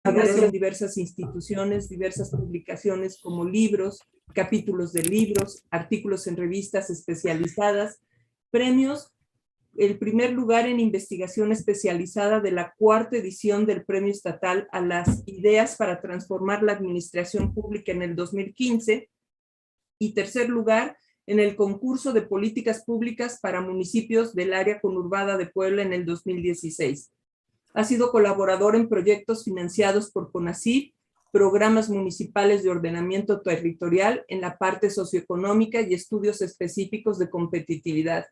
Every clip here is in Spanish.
en diversas instituciones, diversas publicaciones como libros, capítulos de libros, artículos en revistas especializadas, premios, el primer lugar en investigación especializada de la 4ª edición del Premio Estatal a las Ideas para Transformar la Administración Pública en el 2015, y tercer lugar en el concurso de políticas públicas para municipios del área conurbada de Puebla en el 2016. Ha sido colaborador en proyectos financiados por CONACYT, programas municipales de ordenamiento territorial en la parte socioeconómica y estudios específicos de competitividad,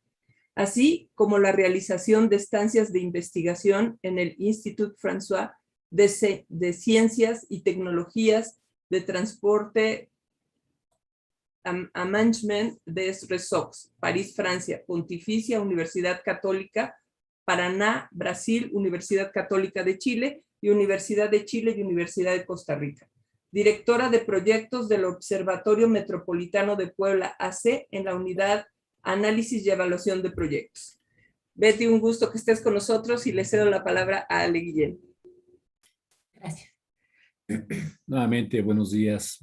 así como la realización de estancias de investigación en el Institut François de Ciencias y Tecnologías de Transporte a Management des Ressources, París, Francia, Pontificia Universidad Católica, Paraná, Brasil, Universidad Católica de Chile y Universidad de Chile y Universidad de Costa Rica. Directora de proyectos del Observatorio Metropolitano de Puebla, AC, en la unidad Análisis y Evaluación de Proyectos. Betty, un gusto que estés con nosotros y le cedo la palabra a Ale Guillén. Gracias. Nuevamente, buenos días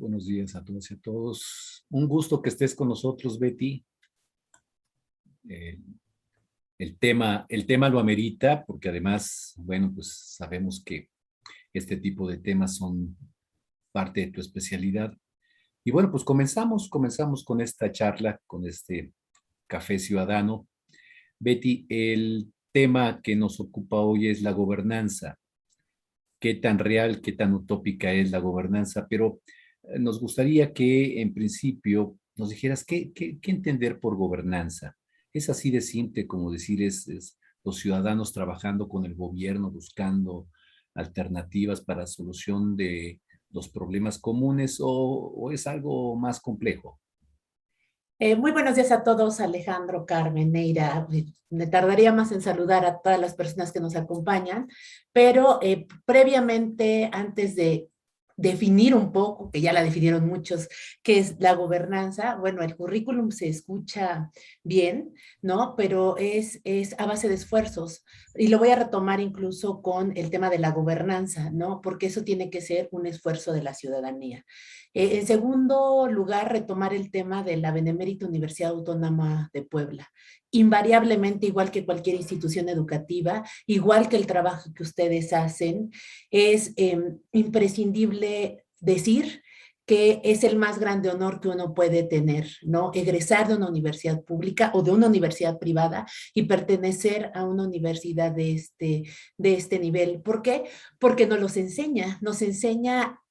a todos y a todos. Un gusto que estés con nosotros, Betty. El tema lo amerita, porque además, bueno, pues sabemos que este tipo de temas son parte de tu especialidad. Y bueno, pues comenzamos con esta charla, con este café ciudadano. Betty, el tema que nos ocupa hoy es la gobernanza. Qué tan real, qué tan utópica es la gobernanza, pero nos gustaría que en principio nos dijeras qué entender por gobernanza. Es así de simple como decir es los ciudadanos trabajando con el gobierno, buscando alternativas para solución de los problemas comunes o es algo más complejo. Muy buenos días a todos, Alejandro, Carmen, Neira. Me tardaría más en saludar a todas las personas que nos acompañan, pero previamente, antes de definir un poco, que ya la definieron muchos, qué es la gobernanza. Bueno, el currículum se escucha bien, ¿no? Pero es a base de esfuerzos. Y lo voy a retomar incluso con el tema de la gobernanza, ¿no? Porque eso tiene que ser un esfuerzo de la ciudadanía. En segundo lugar, retomar el tema de la Benemérita Universidad Autónoma de Puebla. Invariablemente, igual que cualquier institución educativa, igual que el trabajo que ustedes hacen, es imprescindible decir que es el más grande honor que uno puede tener, ¿no? Egresar de una universidad pública o de una universidad privada y pertenecer a una universidad de este nivel. ¿Por qué? Porque nos enseña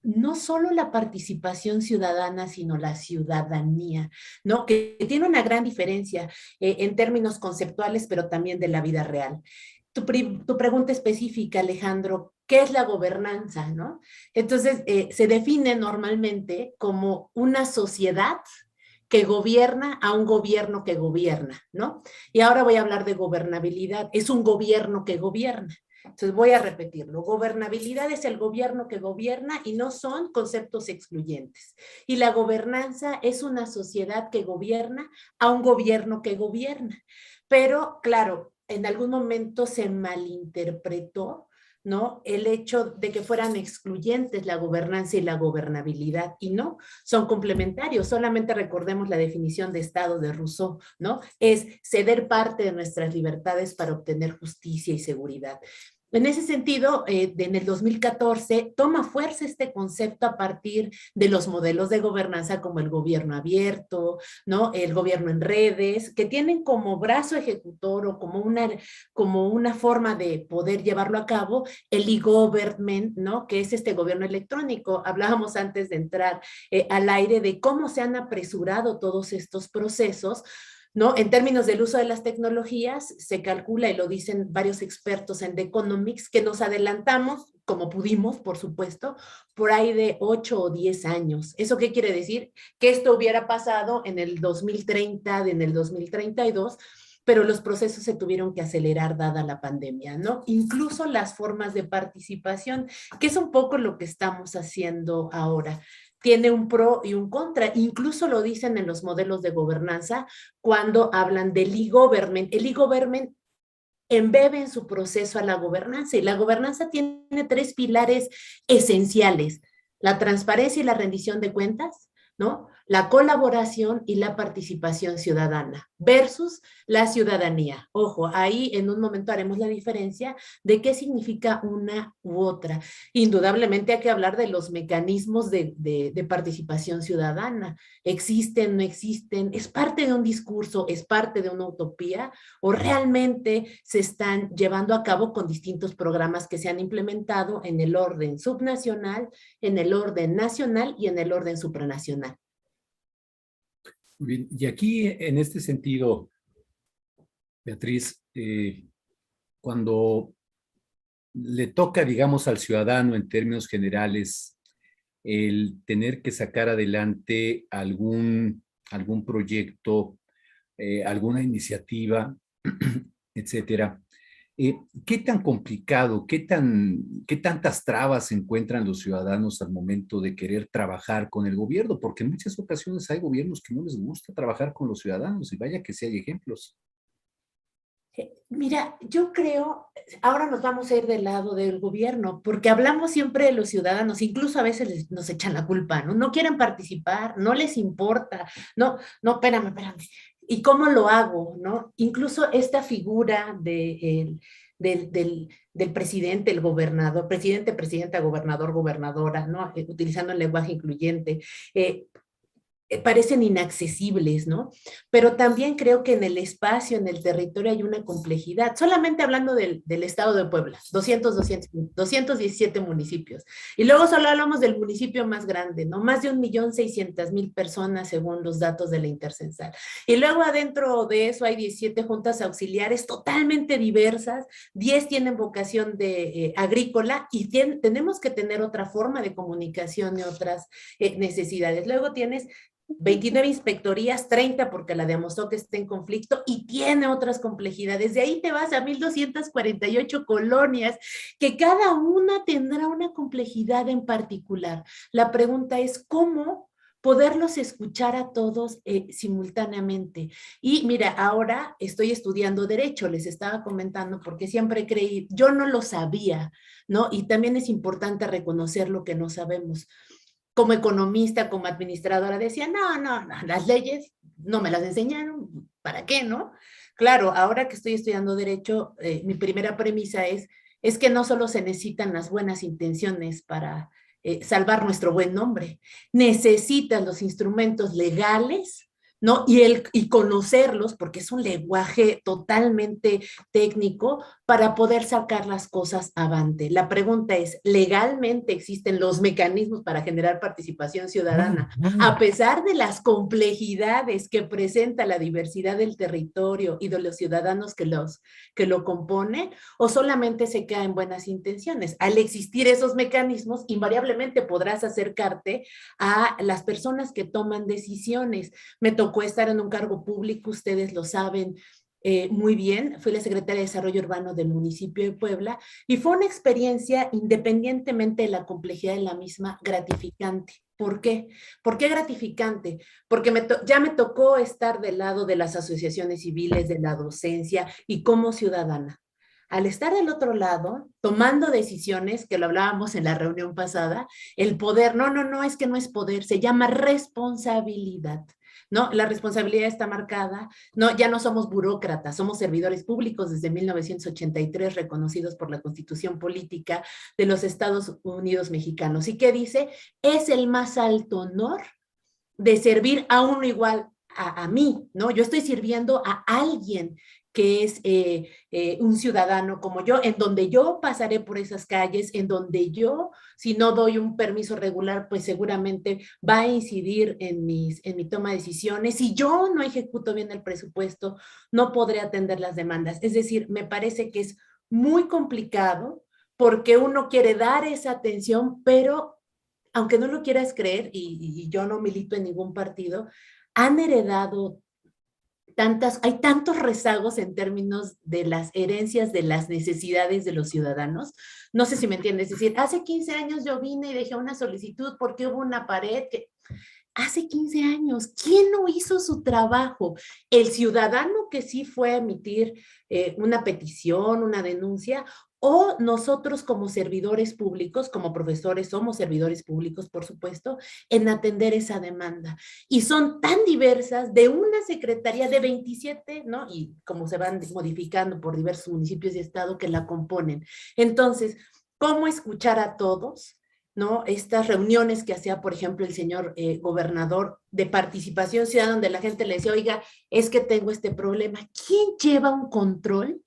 no solo la participación ciudadana, sino la ciudadanía, ¿no? Que tiene una gran diferencia en términos conceptuales, pero también de la vida real. Tu pregunta específica, Alejandro, ¿qué es la gobernanza, no? Entonces, se define normalmente como una sociedad que gobierna a un gobierno que gobierna, ¿no? Y ahora voy a hablar de gobernabilidad. Es un gobierno que gobierna. Entonces voy a repetirlo. Gobernabilidad es el gobierno que gobierna y no son conceptos excluyentes. Y la gobernanza es una sociedad que gobierna a un gobierno que gobierna. Pero, claro, en algún momento se malinterpretó, ¿no? El hecho de que fueran excluyentes la gobernanza y la gobernabilidad, y no, son complementarios. Solamente recordemos la definición de Estado de Rousseau, ¿no? Es ceder parte de nuestras libertades para obtener justicia y seguridad. En ese sentido, en el 2014 toma fuerza este concepto a partir de los modelos de gobernanza como el gobierno abierto, ¿no? El gobierno en redes, que tienen como brazo ejecutor o como una forma de poder llevarlo a cabo el e-government, ¿no? Que es este gobierno electrónico. Hablábamos antes de entrar al aire de cómo se han apresurado todos estos procesos, ¿no? En términos del uso de las tecnologías, se calcula, y lo dicen varios expertos en The Economics, que nos adelantamos, como pudimos, por supuesto, por ahí de 8 o 10 años. ¿Eso qué quiere decir? Que esto hubiera pasado en el 2030, en el 2032, pero los procesos se tuvieron que acelerar dada la pandemia, ¿no? Incluso las formas de participación, que es un poco lo que estamos haciendo ahora. Tiene un pro y un contra, incluso lo dicen en los modelos de gobernanza cuando hablan del e-government. El e-government embebe en su proceso a la gobernanza. Y la gobernanza tiene 3 pilares esenciales: la transparencia y la rendición de cuentas, ¿no? La colaboración y la participación ciudadana versus la ciudadanía. Ojo, ahí en un momento haremos la diferencia de qué significa una u otra. Indudablemente hay que hablar de los mecanismos de participación ciudadana. ¿Existen, no existen? ¿Es parte de un discurso? ¿Es parte de una utopía? ¿O realmente se están llevando a cabo con distintos programas que se han implementado en el orden subnacional, en el orden nacional y en el orden supranacional? Bien, y aquí en este sentido, Beatriz, cuando le toca, digamos, al ciudadano en términos generales el tener que sacar adelante algún proyecto, alguna iniciativa, etcétera, ¿qué tan complicado, qué tantas trabas encuentran los ciudadanos al momento de querer trabajar con el gobierno? Porque en muchas ocasiones hay gobiernos que no les gusta trabajar con los ciudadanos, y vaya que sí hay ejemplos. Mira, yo creo, ahora nos vamos a ir del lado del gobierno, porque hablamos siempre de los ciudadanos, incluso a veces nos echan la culpa, ¿no? No quieren participar, no les importa, no, espérame. ¿Y cómo lo hago, no? Incluso esta figura del presidente, el gobernador, presidente, presidenta, gobernador, gobernadora, ¿no? Utilizando el lenguaje incluyente, parecen inaccesibles, ¿no? Pero también creo que en el espacio, en el territorio hay una complejidad. Solamente hablando del estado de Puebla, 217 municipios. Y luego solo hablamos del municipio más grande, ¿no? Más de 1.600.000 personas según los datos de la Intercensal. Y luego adentro de eso hay 17 juntas auxiliares totalmente diversas, 10 tienen vocación de agrícola y tenemos que tener otra forma de comunicación y otras necesidades. Luego tienes 29 inspectorías, 30 porque la demostró que está en conflicto y tiene otras complejidades. De ahí te vas a 1.248 colonias, que cada una tendrá una complejidad en particular. La pregunta es, ¿cómo poderlos escuchar a todos simultáneamente? Y mira, ahora estoy estudiando Derecho, les estaba comentando, porque siempre creí, yo no lo sabía, ¿no? Y también es importante reconocer lo que no sabemos. Como economista, como administradora, decía, no, las leyes no me las enseñaron, ¿para qué, no? Claro, ahora que estoy estudiando Derecho, mi primera premisa es que no solo se necesitan las buenas intenciones para salvar nuestro buen nombre, necesitan los instrumentos legales, ¿no? Y conocerlos, porque es un lenguaje totalmente técnico, para poder sacar las cosas avante. La pregunta es, ¿legalmente existen los mecanismos para generar participación ciudadana? A pesar de las complejidades que presenta la diversidad del territorio y de los ciudadanos que lo componen, ¿o solamente se queda en buenas intenciones? Al existir esos mecanismos, invariablemente podrás acercarte a las personas que toman decisiones. Me tocó estar en un cargo público, ustedes lo saben muy bien, fui la secretaria de Desarrollo Urbano del municipio de Puebla y fue una experiencia, independientemente de la complejidad de la misma, gratificante. ¿Por qué? ¿Por qué gratificante? Porque ya me tocó estar del lado de las asociaciones civiles, de la docencia y como ciudadana. Al estar del otro lado, tomando decisiones, que lo hablábamos en la reunión pasada, el poder, no, es que no es poder, se llama responsabilidad. ¿No? La responsabilidad está marcada, no, ya no somos burócratas, somos servidores públicos desde 1983 reconocidos por la Constitución Política de los Estados Unidos Mexicanos. ¿Y qué dice? Es el más alto honor de servir a uno igual a mí, ¿no? Yo estoy sirviendo a alguien que es un ciudadano como yo, en donde yo pasaré por esas calles, en donde yo, si no doy un permiso regular, pues seguramente va a incidir en mi toma de decisiones. Si yo no ejecuto bien el presupuesto, no podré atender las demandas. Es decir, me parece que es muy complicado porque uno quiere dar esa atención, pero aunque no lo quieras creer, y yo no milito en ningún partido, han heredado hay tantos rezagos en términos de las herencias, de las necesidades de los ciudadanos. No sé si me entiendes. Es decir, hace 15 años yo vine y dejé una solicitud porque hubo una pared que... hace 15 años. ¿Quién no hizo su trabajo? El ciudadano que sí fue a emitir una petición, una denuncia, o nosotros como servidores públicos, como profesores, somos servidores públicos, por supuesto, en atender esa demanda. Y son tan diversas, de una secretaría de 27, ¿no? Y como se van modificando por diversos municipios y estado que la componen. Entonces, ¿cómo escuchar a todos? ¿No? Estas reuniones que hacía, por ejemplo, el señor gobernador de participación ciudadana, donde la gente le decía, oiga, es que tengo este problema. ¿Quién lleva un control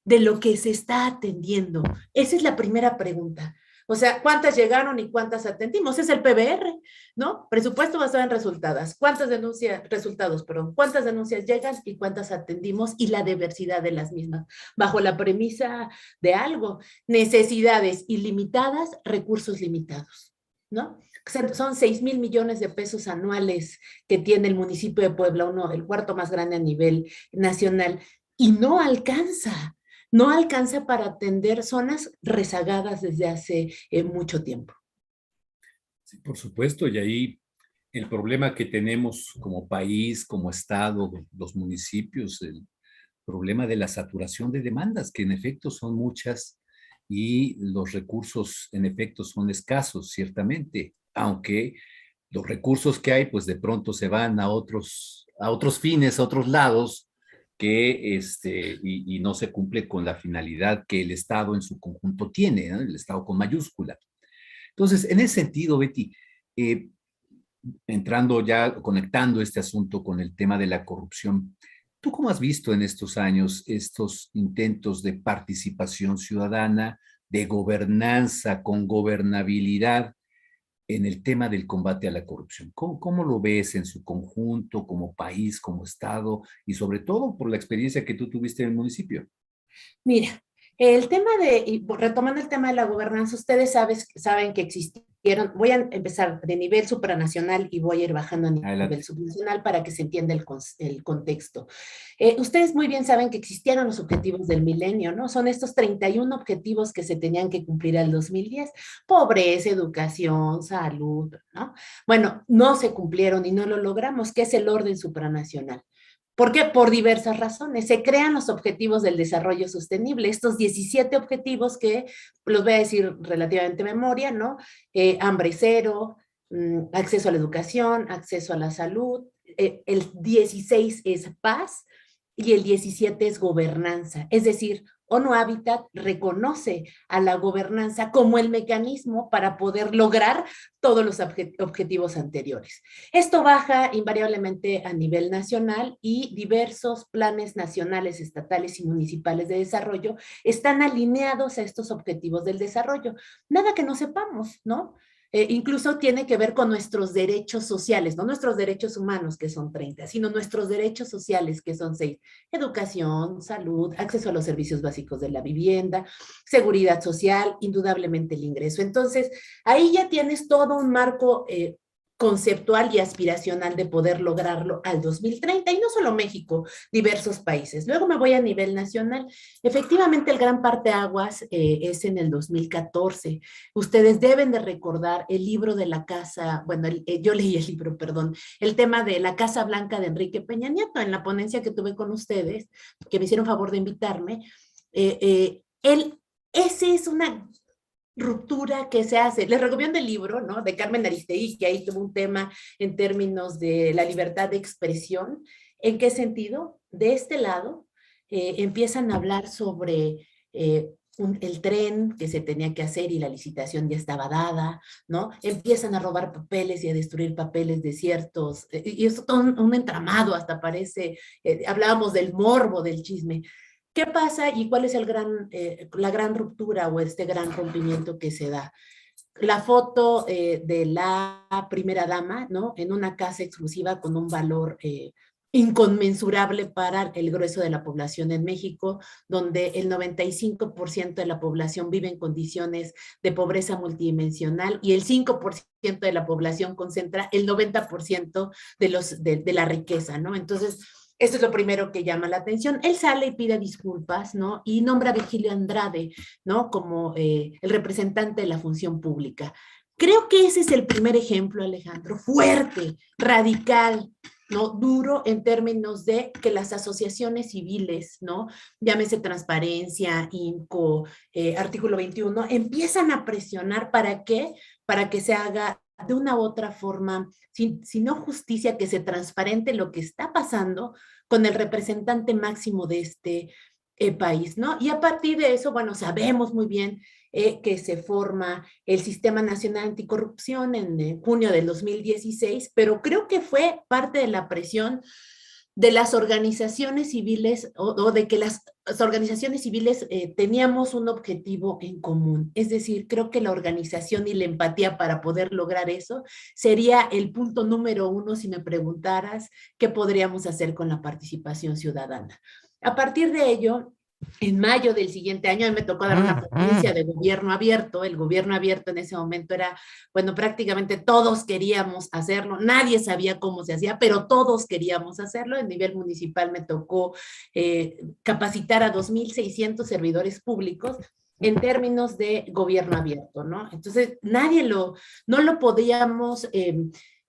de lo que se está atendiendo? Esa es la primera pregunta. O sea, ¿cuántas llegaron y cuántas atendimos? Es el PBR, ¿no? Presupuesto basado en resultados. ¿Cuántas denuncias llegan y cuántas atendimos? Y la diversidad de las mismas, bajo la premisa de algo, necesidades ilimitadas, recursos limitados, ¿no? Son 6,000 millones de pesos anuales que tiene el municipio de Puebla, el cuarto más grande a nivel nacional, y no alcanza. No alcanza para atender zonas rezagadas desde hace mucho tiempo. Sí, por supuesto, y ahí el problema que tenemos como país, como estado, los municipios, el problema de la saturación de demandas, que en efecto son muchas y los recursos en efecto son escasos, ciertamente, aunque los recursos que hay, pues de pronto se van a otros fines, a otros lados, que y no se cumple con la finalidad que el Estado en su conjunto tiene, ¿no? El Estado con mayúscula. Entonces, en ese sentido, Betty, eh, entrando ya, conectando este asunto con el tema de la corrupción, ¿tú cómo has visto en estos años estos intentos de participación ciudadana, de gobernanza con gobernabilidad en el tema del combate a la corrupción? ¿Cómo lo ves en su conjunto, como país, como Estado, y sobre todo por la experiencia que tú tuviste en el municipio? Mira, el tema retomando el tema de la gobernanza, ustedes saben que existieron, voy a empezar de nivel supranacional y voy a ir bajando a nivel subnacional para que se entienda el contexto. Ustedes muy bien saben que existieron los objetivos del milenio, ¿no? Son estos 31 objetivos que se tenían que cumplir al 2010: pobreza, educación, salud, ¿no? Bueno, no se cumplieron y no lo logramos, que es el orden supranacional. ¿Por qué? Por diversas razones. Se crean los objetivos del desarrollo sostenible, estos 17 objetivos que los voy a decir relativamente de memoria, ¿no? Hambre cero, acceso a la educación, acceso a la salud. El 16 es paz y el 17 es gobernanza. Es decir, ONU Habitat reconoce a la gobernanza como el mecanismo para poder lograr todos los objetivos anteriores. Esto baja invariablemente a nivel nacional y diversos planes nacionales, estatales y municipales de desarrollo están alineados a estos objetivos del desarrollo. Nada que no sepamos, ¿no? Incluso tiene que ver con nuestros derechos sociales, no nuestros derechos humanos, que son 30, sino nuestros derechos sociales, que son 6: educación, salud, acceso a los servicios básicos de la vivienda, seguridad social, indudablemente el ingreso. Entonces, ahí ya tienes todo un marco conceptual y aspiracional de poder lograrlo al 2030, y no solo México, diversos países. Luego me voy a nivel nacional. Efectivamente, el gran parteaguas es en el 2014. Ustedes deben de recordar el libro de la Casa, bueno, yo leí el libro, perdón, el tema de la Casa Blanca de Enrique Peña Nieto, en la ponencia que tuve con ustedes, que me hicieron favor de invitarme. Esa es una ruptura que se hace. Les recomiendo el libro, ¿no?, de Carmen Aristegui, que ahí tuvo un tema en términos de la libertad de expresión. ¿En qué sentido? De este lado, empiezan a hablar sobre el tren que se tenía que hacer y la licitación ya estaba dada, ¿no? Empiezan a robar papeles y a destruir papeles de ciertos, y esto todo un entramado, hasta parece, hablábamos del morbo del chisme. ¿Qué pasa y cuál es la gran ruptura o este gran rompimiento que se da? La foto de la primera dama, ¿no?, en una casa exclusiva con un valor inconmensurable para el grueso de la población en México, donde el 95% de la población vive en condiciones de pobreza multidimensional y el 5% de la población concentra el 90% de la riqueza, ¿no? Entonces, esto es lo primero que llama la atención. Él sale y pide disculpas, ¿no? Y nombra a Virgilio Andrade, ¿no?, como el representante de la función pública. Creo que ese es el primer ejemplo, Alejandro, fuerte, radical, ¿no? Duro en términos de que las asociaciones civiles, ¿no? Llámese Transparencia, INCO, Artículo 21, empiezan a presionar ¿para qué? Para que se haga de una u otra forma, si no justicia, que se transparente lo que está pasando con el representante máximo de este país, ¿no? Y a partir de eso, bueno, sabemos muy bien que se forma el Sistema Nacional Anticorrupción en junio del 2016, pero creo que fue parte de la presión de las organizaciones civiles o de que las organizaciones civiles teníamos un objetivo en común. Es decir, creo que la organización y la empatía para poder lograr eso sería el punto número uno si me preguntaras qué podríamos hacer con la participación ciudadana. A partir de ello, en mayo del siguiente año, a mí me tocó dar una conferencia de gobierno abierto. El gobierno abierto en ese momento era, bueno, prácticamente todos queríamos hacerlo. Nadie sabía cómo se hacía, pero todos queríamos hacerlo. En nivel municipal me tocó capacitar a 2,600 servidores públicos en términos de gobierno abierto, ¿no? Entonces, no lo podíamos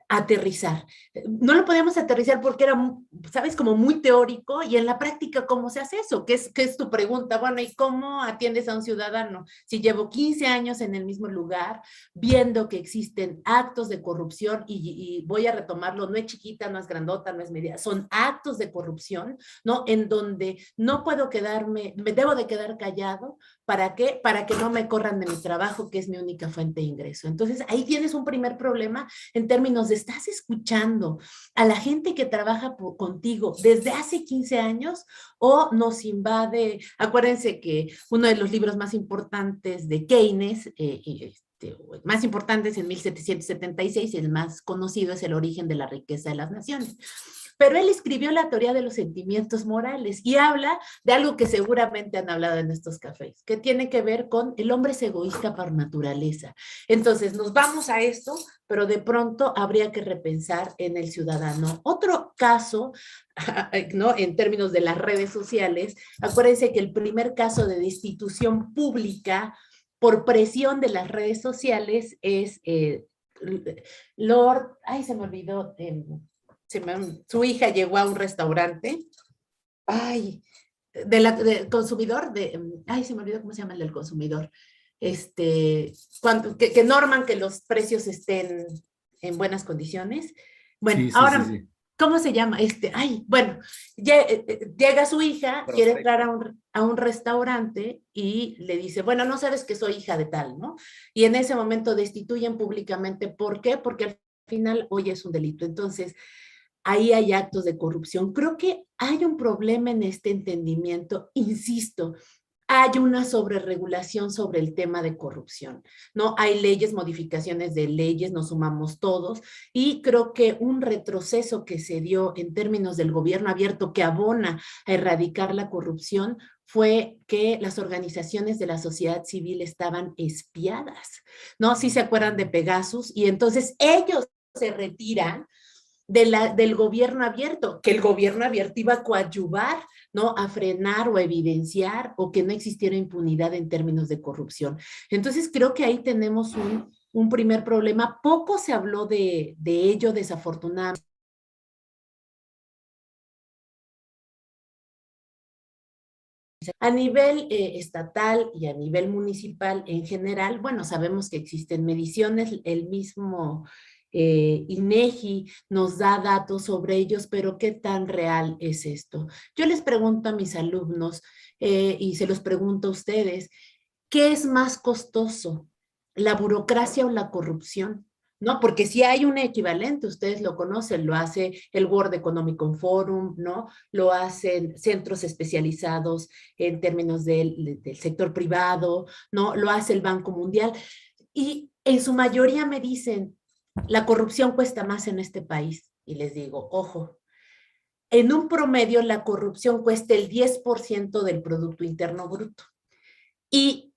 aterrizar. No lo podíamos aterrizar porque era, sabes, como muy teórico, y en la práctica, ¿cómo se hace eso? ¿Qué es tu pregunta? Bueno, ¿y cómo atiendes a un ciudadano? Si llevo 15 años en el mismo lugar, viendo que existen actos de corrupción, y voy a retomarlo, no es chiquita, no es grandota, no es media, son actos de corrupción, ¿no? En donde no puedo me debo de quedar callado. ¿Para qué? Para que no me corran de mi trabajo, que es mi única fuente de ingreso. Entonces, ahí tienes un primer problema en términos de estás escuchando a la gente que trabaja contigo desde hace 15 años o nos invade. Acuérdense que uno de los libros más importantes de Keynes, más importantes en 1776, el más conocido es El origen de la riqueza de las naciones. Pero él escribió la teoría de los sentimientos morales y habla de algo que seguramente han hablado en estos cafés, que tiene que ver con el hombre es egoísta por naturaleza. Entonces nos vamos a esto, pero de pronto habría que repensar en el ciudadano. Otro caso, ¿no? En términos de las redes sociales, acuérdense que el primer caso de destitución pública por presión de las redes sociales es Lord, ay, se me olvidó, su hija llegó a un restaurante, ay, del consumidor, ay, se me olvidó cómo se llama el del consumidor, que norman que los precios estén en buenas condiciones. Bueno, sí, ahora, sí. ¿Cómo se llama? Ay, bueno, llega su hija, perfecto, quiere entrar a un restaurante y le dice, bueno, no sabes que soy hija de tal, ¿no? Y en ese momento destituyen públicamente. ¿Por qué? Porque al final hoy es un delito. Entonces, ahí hay actos de corrupción. Creo que hay un problema en este entendimiento, insisto, hay una sobreregulación sobre el tema de corrupción, ¿no? Hay leyes, modificaciones de leyes, nos sumamos todos, y creo que un retroceso que se dio en términos del gobierno abierto que abona a erradicar la corrupción fue que las organizaciones de la sociedad civil estaban espiadas, ¿no? Sí se acuerdan de Pegasus, y entonces ellos se retiran del gobierno abierto, que el gobierno abierto iba a coadyuvar, ¿no? A frenar o a evidenciar o que no existiera impunidad en términos de corrupción. Entonces creo que ahí tenemos un primer problema. Poco se habló de ello, desafortunadamente. A nivel estatal y a nivel municipal en general, bueno, sabemos que existen mediciones, el mismo INEGI nos da datos sobre ellos, pero ¿qué tan real es esto? Yo les pregunto a mis alumnos y se los pregunto a ustedes, ¿qué es más costoso, la burocracia o la corrupción? ¿No? Porque si hay un equivalente, ustedes lo conocen, lo hace el World Economic Forum, ¿no? Lo hacen centros especializados en términos del sector privado, ¿no? Lo hace el Banco Mundial. Y en su mayoría me dicen, la corrupción cuesta más en este país. Y les digo, ojo, en un promedio la corrupción cuesta el 10% del Producto Interno Bruto. Y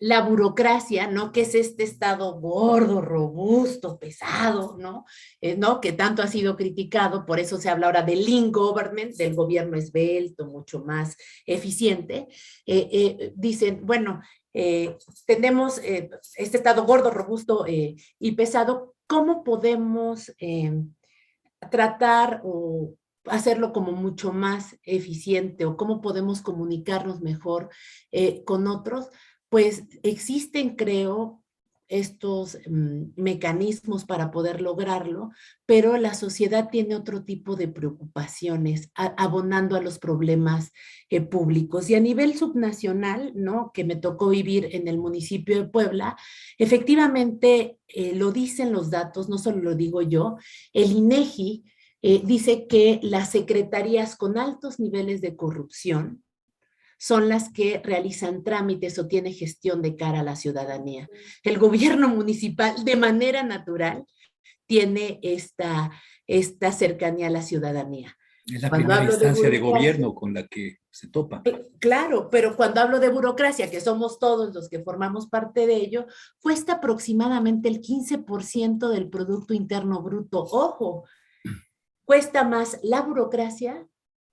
la burocracia, ¿no? Que es este estado gordo, robusto, pesado, ¿no? ¿No? Que tanto ha sido criticado, por eso se habla ahora del lean government, del gobierno esbelto, mucho más eficiente. Dicen, bueno, tenemos este Estado gordo, robusto y pesado, ¿cómo podemos tratar o hacerlo como mucho más eficiente o cómo podemos comunicarnos mejor con otros? Pues existen, creo, estos mecanismos para poder lograrlo, pero la sociedad tiene otro tipo de preocupaciones, abonando a los problemas públicos. Y a nivel subnacional, ¿no?, que me tocó vivir en el municipio de Puebla, efectivamente lo dicen los datos, no solo lo digo yo, el INEGI dice que las secretarías con altos niveles de corrupción son las que realizan trámites o tienen gestión de cara a la ciudadanía. El gobierno municipal, de manera natural, tiene esta cercanía a la ciudadanía. Es la Cuando primera hablo instancia de burocracia, gobierno con la que se topa. claro, pero cuando hablo de burocracia, que somos todos los que formamos parte de ello, cuesta aproximadamente el 15% del Producto Interno Bruto. Ojo, cuesta más la burocracia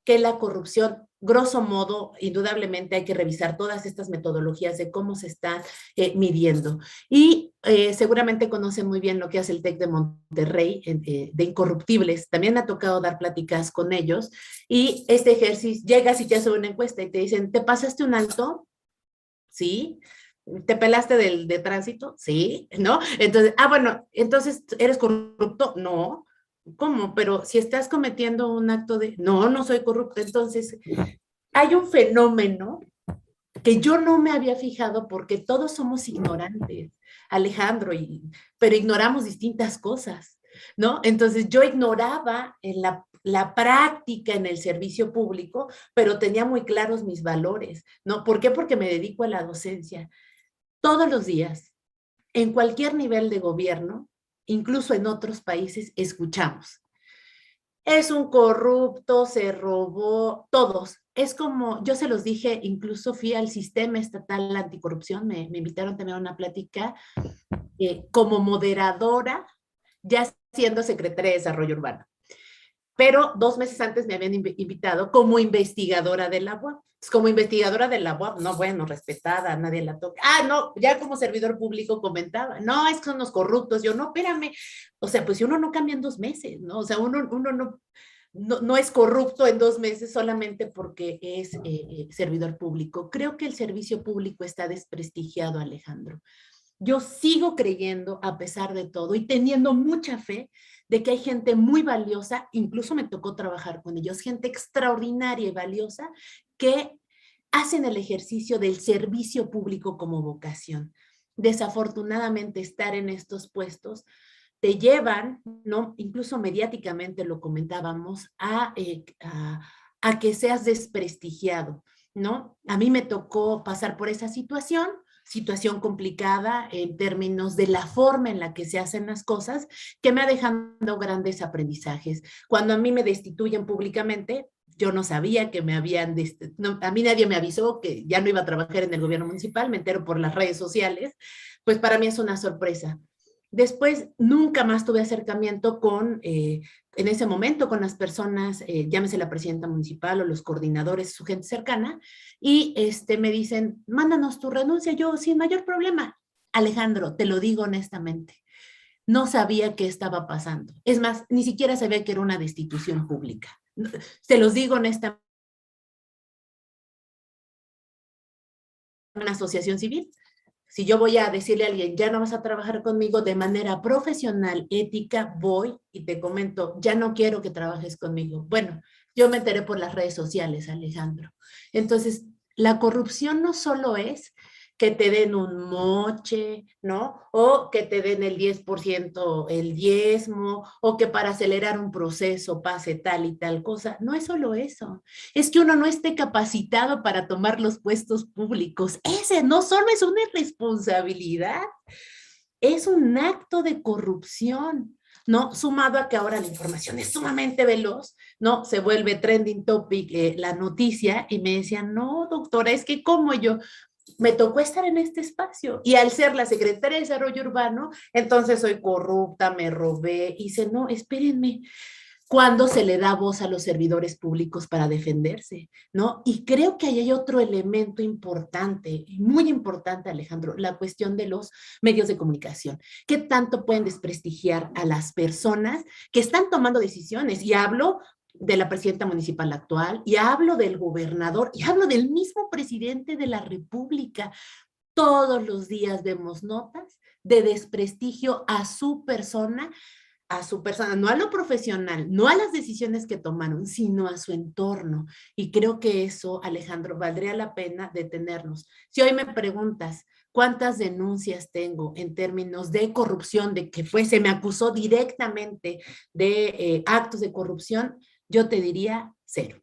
que la corrupción. Grosso modo, indudablemente hay que revisar todas estas metodologías de cómo se están midiendo. Y seguramente conocen muy bien lo que hace el TEC de Monterrey, de Incorruptibles. También me ha tocado dar pláticas con ellos. Y este ejercicio, llegas y te hacen una encuesta y te dicen, ¿te pasaste un alto? Sí. ¿Te pelaste de tránsito? Sí, ¿no? Entonces, bueno, entonces, ¿eres corrupto? No. ¿Cómo? Pero si estás cometiendo un acto de... No, no soy corrupto. Entonces, hay un fenómeno que yo no me había fijado porque todos somos ignorantes, Alejandro, pero ignoramos distintas cosas, ¿no? Entonces, yo ignoraba en la práctica en el servicio público, pero tenía muy claros mis valores, ¿no? ¿Por qué? Porque me dedico a la docencia. Todos los días, en cualquier nivel de gobierno, incluso en otros países, escuchamos. Es un corrupto, se robó, todos. Es como, yo se los dije, incluso fui al Sistema Estatal Anticorrupción, me invitaron también a una plática como moderadora, ya siendo secretaria de Desarrollo Urbano. Pero 2 meses antes me habían invitado como investigadora de la UAP. Como investigadora de la UAP, no, bueno, respetada, nadie la toca. No, ya como servidor público comentaba, no, es que son los corruptos. Yo, no, espérame. O sea, pues si uno no cambia en 2 meses, ¿no? O sea, uno no es corrupto en 2 meses solamente porque es servidor público. Creo que el servicio público está desprestigiado, Alejandro. Yo sigo creyendo, a pesar de todo, y teniendo mucha fe de que hay gente muy valiosa, incluso me tocó trabajar con ellos, gente extraordinaria y valiosa, que hacen el ejercicio del servicio público como vocación. Desafortunadamente, estar en estos puestos te llevan, ¿no?, incluso mediáticamente lo comentábamos, a que seas desprestigiado, ¿no? A mí me tocó pasar por esa situación complicada en términos de la forma en la que se hacen las cosas, que me ha dejado grandes aprendizajes. Cuando a mí me destituyen públicamente, yo no sabía que me habían, a mí nadie me avisó que ya no iba a trabajar en el gobierno municipal, me entero por las redes sociales, pues para mí es una sorpresa. Después, nunca más tuve acercamiento en ese momento, con las personas, llámese la presidenta municipal o los coordinadores, su gente cercana, y me dicen, mándanos tu renuncia. Yo, sin mayor problema. Alejandro, te lo digo honestamente, no sabía qué estaba pasando. Es más, ni siquiera sabía que era una destitución pública. Te los digo honestamente. Una asociación civil. Si yo voy a decirle a alguien, ya no vas a trabajar conmigo de manera profesional, ética, voy y te comento, ya no quiero que trabajes conmigo. Bueno, yo me enteré por las redes sociales, Alejandro. Entonces, la corrupción no solo es que te den un moche, ¿no? O que te den el 10%, el diezmo, o que para acelerar un proceso pase tal y tal cosa. No es solo eso. Es que uno no esté capacitado para tomar los puestos públicos. Ese no solo es una irresponsabilidad, es un acto de corrupción, ¿no? Sumado a que ahora la información es sumamente veloz, ¿no? Se vuelve trending topic la noticia y me decían, no, doctora, es que como yo me tocó estar en este espacio y al ser la secretaria de Desarrollo Urbano, entonces soy corrupta, me robé, y dice, no, espérenme, ¿Cuándo se le da voz a los servidores públicos para defenderse? ¿No? Y creo que ahí hay otro elemento importante, muy importante, Alejandro, la cuestión de los medios de comunicación. ¿Qué tanto pueden desprestigiar a las personas que están tomando decisiones? Y hablo de la presidenta municipal actual, y hablo del gobernador, y hablo del mismo presidente de la República. Todos los días vemos notas de desprestigio a su persona, no a lo profesional, no a las decisiones que tomaron, sino a su entorno. Y creo que eso, Alejandro, valdría la pena detenernos. Si hoy me preguntas cuántas denuncias tengo en términos de corrupción, de que se me acusó directamente de actos de corrupción, yo te diría 0.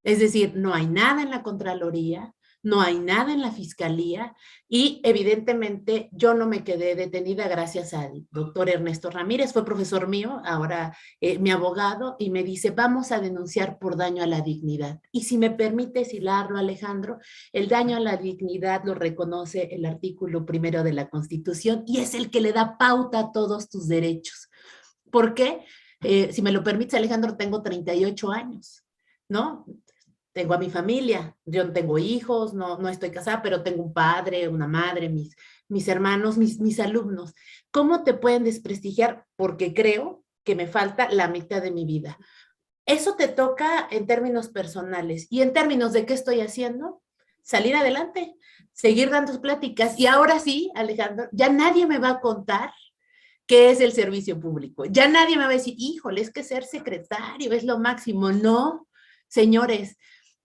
Es decir, no hay nada en la Contraloría, no hay nada en la Fiscalía y evidentemente yo no me quedé detenida gracias al doctor Ernesto Ramírez, fue profesor mío, ahora mi abogado, y me dice, vamos a denunciar por daño a la dignidad. Y si me permites hilarlo, Alejandro, el daño a la dignidad lo reconoce el artículo 1 de la Constitución y es el que le da pauta a todos tus derechos. ¿Por qué? Si me lo permites, Alejandro, tengo 38 años, ¿no? Tengo a mi familia, yo no tengo hijos, no estoy casada, pero tengo un padre, una madre, mis hermanos, mis alumnos. ¿Cómo te pueden desprestigiar? Porque creo que me falta la mitad de mi vida. Eso te toca en términos personales. Y en términos de qué estoy haciendo, salir adelante, seguir dando pláticas. Y ahora sí, Alejandro, ya nadie me va a contar qué es el servicio público. Ya nadie me va a decir, híjole, es que ser secretario es lo máximo. No, señores,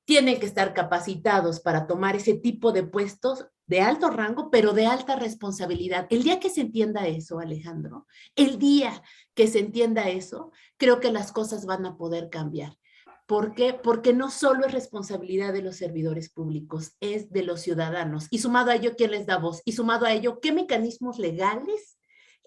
tienen que estar capacitados para tomar ese tipo de puestos de alto rango, pero de alta responsabilidad. El día que se entienda eso, Alejandro, el día que se entienda eso, creo que las cosas van a poder cambiar. ¿Por qué? Porque no solo es responsabilidad de los servidores públicos, es de los ciudadanos. Y sumado a ello, ¿quién les da voz? Y sumado a ello, ¿qué mecanismos legales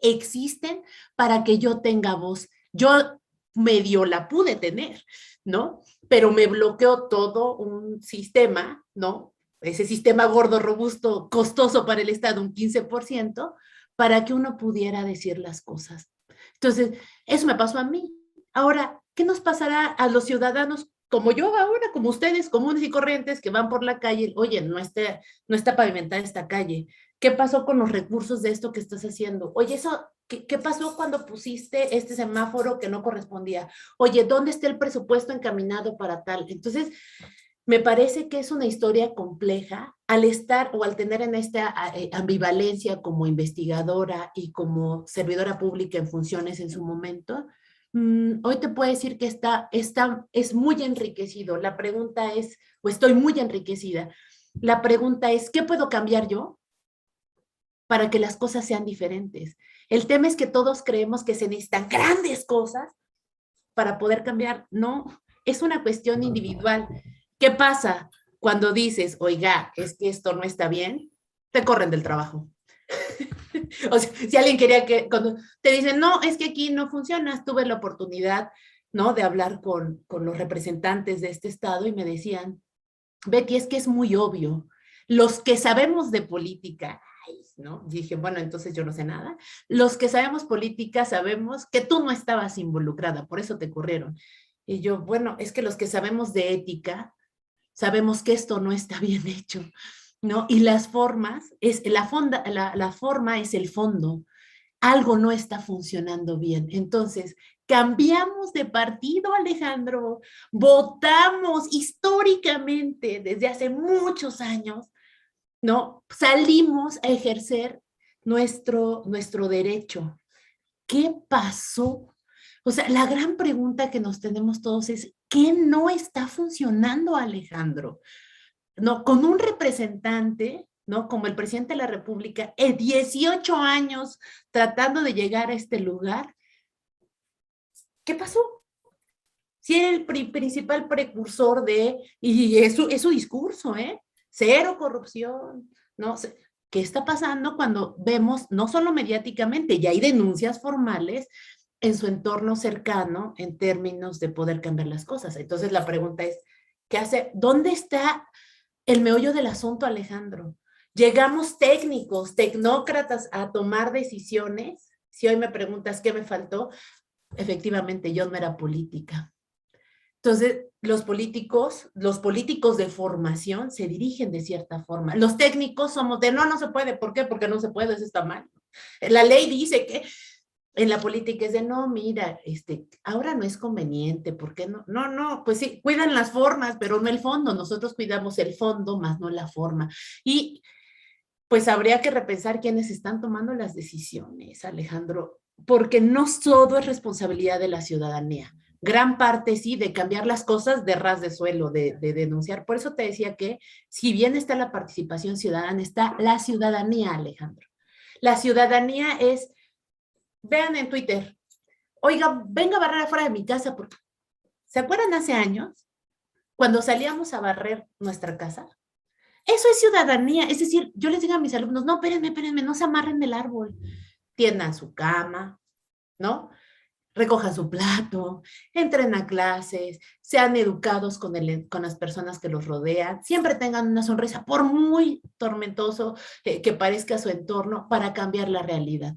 existen para que yo tenga voz? Yo medio la pude tener, ¿no? Pero me bloqueó todo un sistema, ¿no? Ese sistema gordo, robusto, costoso para el Estado, un 15%, para que uno pudiera decir las cosas. Entonces, eso me pasó a mí. Ahora, ¿qué nos pasará a los ciudadanos como yo ahora, como ustedes, comunes y corrientes, que van por la calle? Oye, no está pavimentada esta calle. ¿Qué pasó con los recursos de esto que estás haciendo? Oye, eso, ¿qué pasó cuando pusiste este semáforo que no correspondía? Oye, ¿dónde está el presupuesto encaminado para tal? Entonces, me parece que es una historia compleja al estar o al tener en esta ambivalencia como investigadora y como servidora pública en funciones en su momento. Hoy te puedo decir que es muy enriquecido. La pregunta es, o estoy muy enriquecida. La pregunta es, ¿qué puedo cambiar yo para que las cosas sean diferentes? El tema es que todos creemos que se necesitan grandes cosas para poder cambiar. No, es una cuestión individual. ¿Qué pasa cuando dices, oiga, es que esto no está bien? Te corren del trabajo. O sea, si alguien quería que, cuando te dicen, no, es que aquí no funciona, tuve la oportunidad, ¿no?, de hablar con los representantes de este estado y me decían, Betty, es que es muy obvio, los que sabemos de política, ¿no? Dije, bueno, entonces yo no sé nada. Los que sabemos política sabemos que tú no estabas involucrada, por eso te corrieron. Y yo, bueno, es que los que sabemos de ética, sabemos que esto no está bien hecho, ¿no? Y las formas, la forma es el fondo. Algo no está funcionando bien. Entonces, cambiamos de partido, Alejandro, votamos históricamente desde hace muchos años, ¿no? Salimos a ejercer nuestro derecho. ¿Qué pasó? O sea, la gran pregunta que nos tenemos todos es, ¿qué no está funcionando, Alejandro? No, con un representante, ¿no?, como el presidente de la República, 18 años tratando de llegar a este lugar. ¿Qué pasó? Si era el principal precursor y es su discurso, cero corrupción, ¿no? ¿Qué está pasando cuando vemos, no solo mediáticamente, ya hay denuncias formales en su entorno cercano en términos de poder cambiar las cosas? Entonces la pregunta es, ¿qué hace? ¿Dónde está el meollo del asunto, Alejandro? Llegamos técnicos, tecnócratas a tomar decisiones. Si hoy me preguntas qué me faltó, efectivamente yo no era política. Entonces, los políticos de formación se dirigen de cierta forma. Los técnicos somos de no se puede. ¿Por qué? Porque no se puede, eso está mal. La ley dice que en la política es de no, mira, ahora no es conveniente, ¿por qué no? No, pues sí, cuidan las formas, pero no el fondo. Nosotros cuidamos el fondo, más no la forma. Y pues habría que repensar quiénes están tomando las decisiones, Alejandro, porque no todo es responsabilidad de la ciudadanía. Gran parte sí de cambiar las cosas de ras de suelo, de denunciar. Por eso te decía que si bien está la participación ciudadana, está la ciudadanía, Alejandro. La ciudadanía es, vean en Twitter, oiga, venga a barrer afuera de mi casa, porque ¿se acuerdan hace años cuando salíamos a barrer nuestra casa? Eso es ciudadanía, es decir, yo les digo a mis alumnos, no, espérenme, no se amarren del árbol, tiendan su cama, ¿no? Recojan su plato, entren a clases, sean educados con las personas que los rodean, siempre tengan una sonrisa, por muy tormentoso que parezca su entorno, para cambiar la realidad.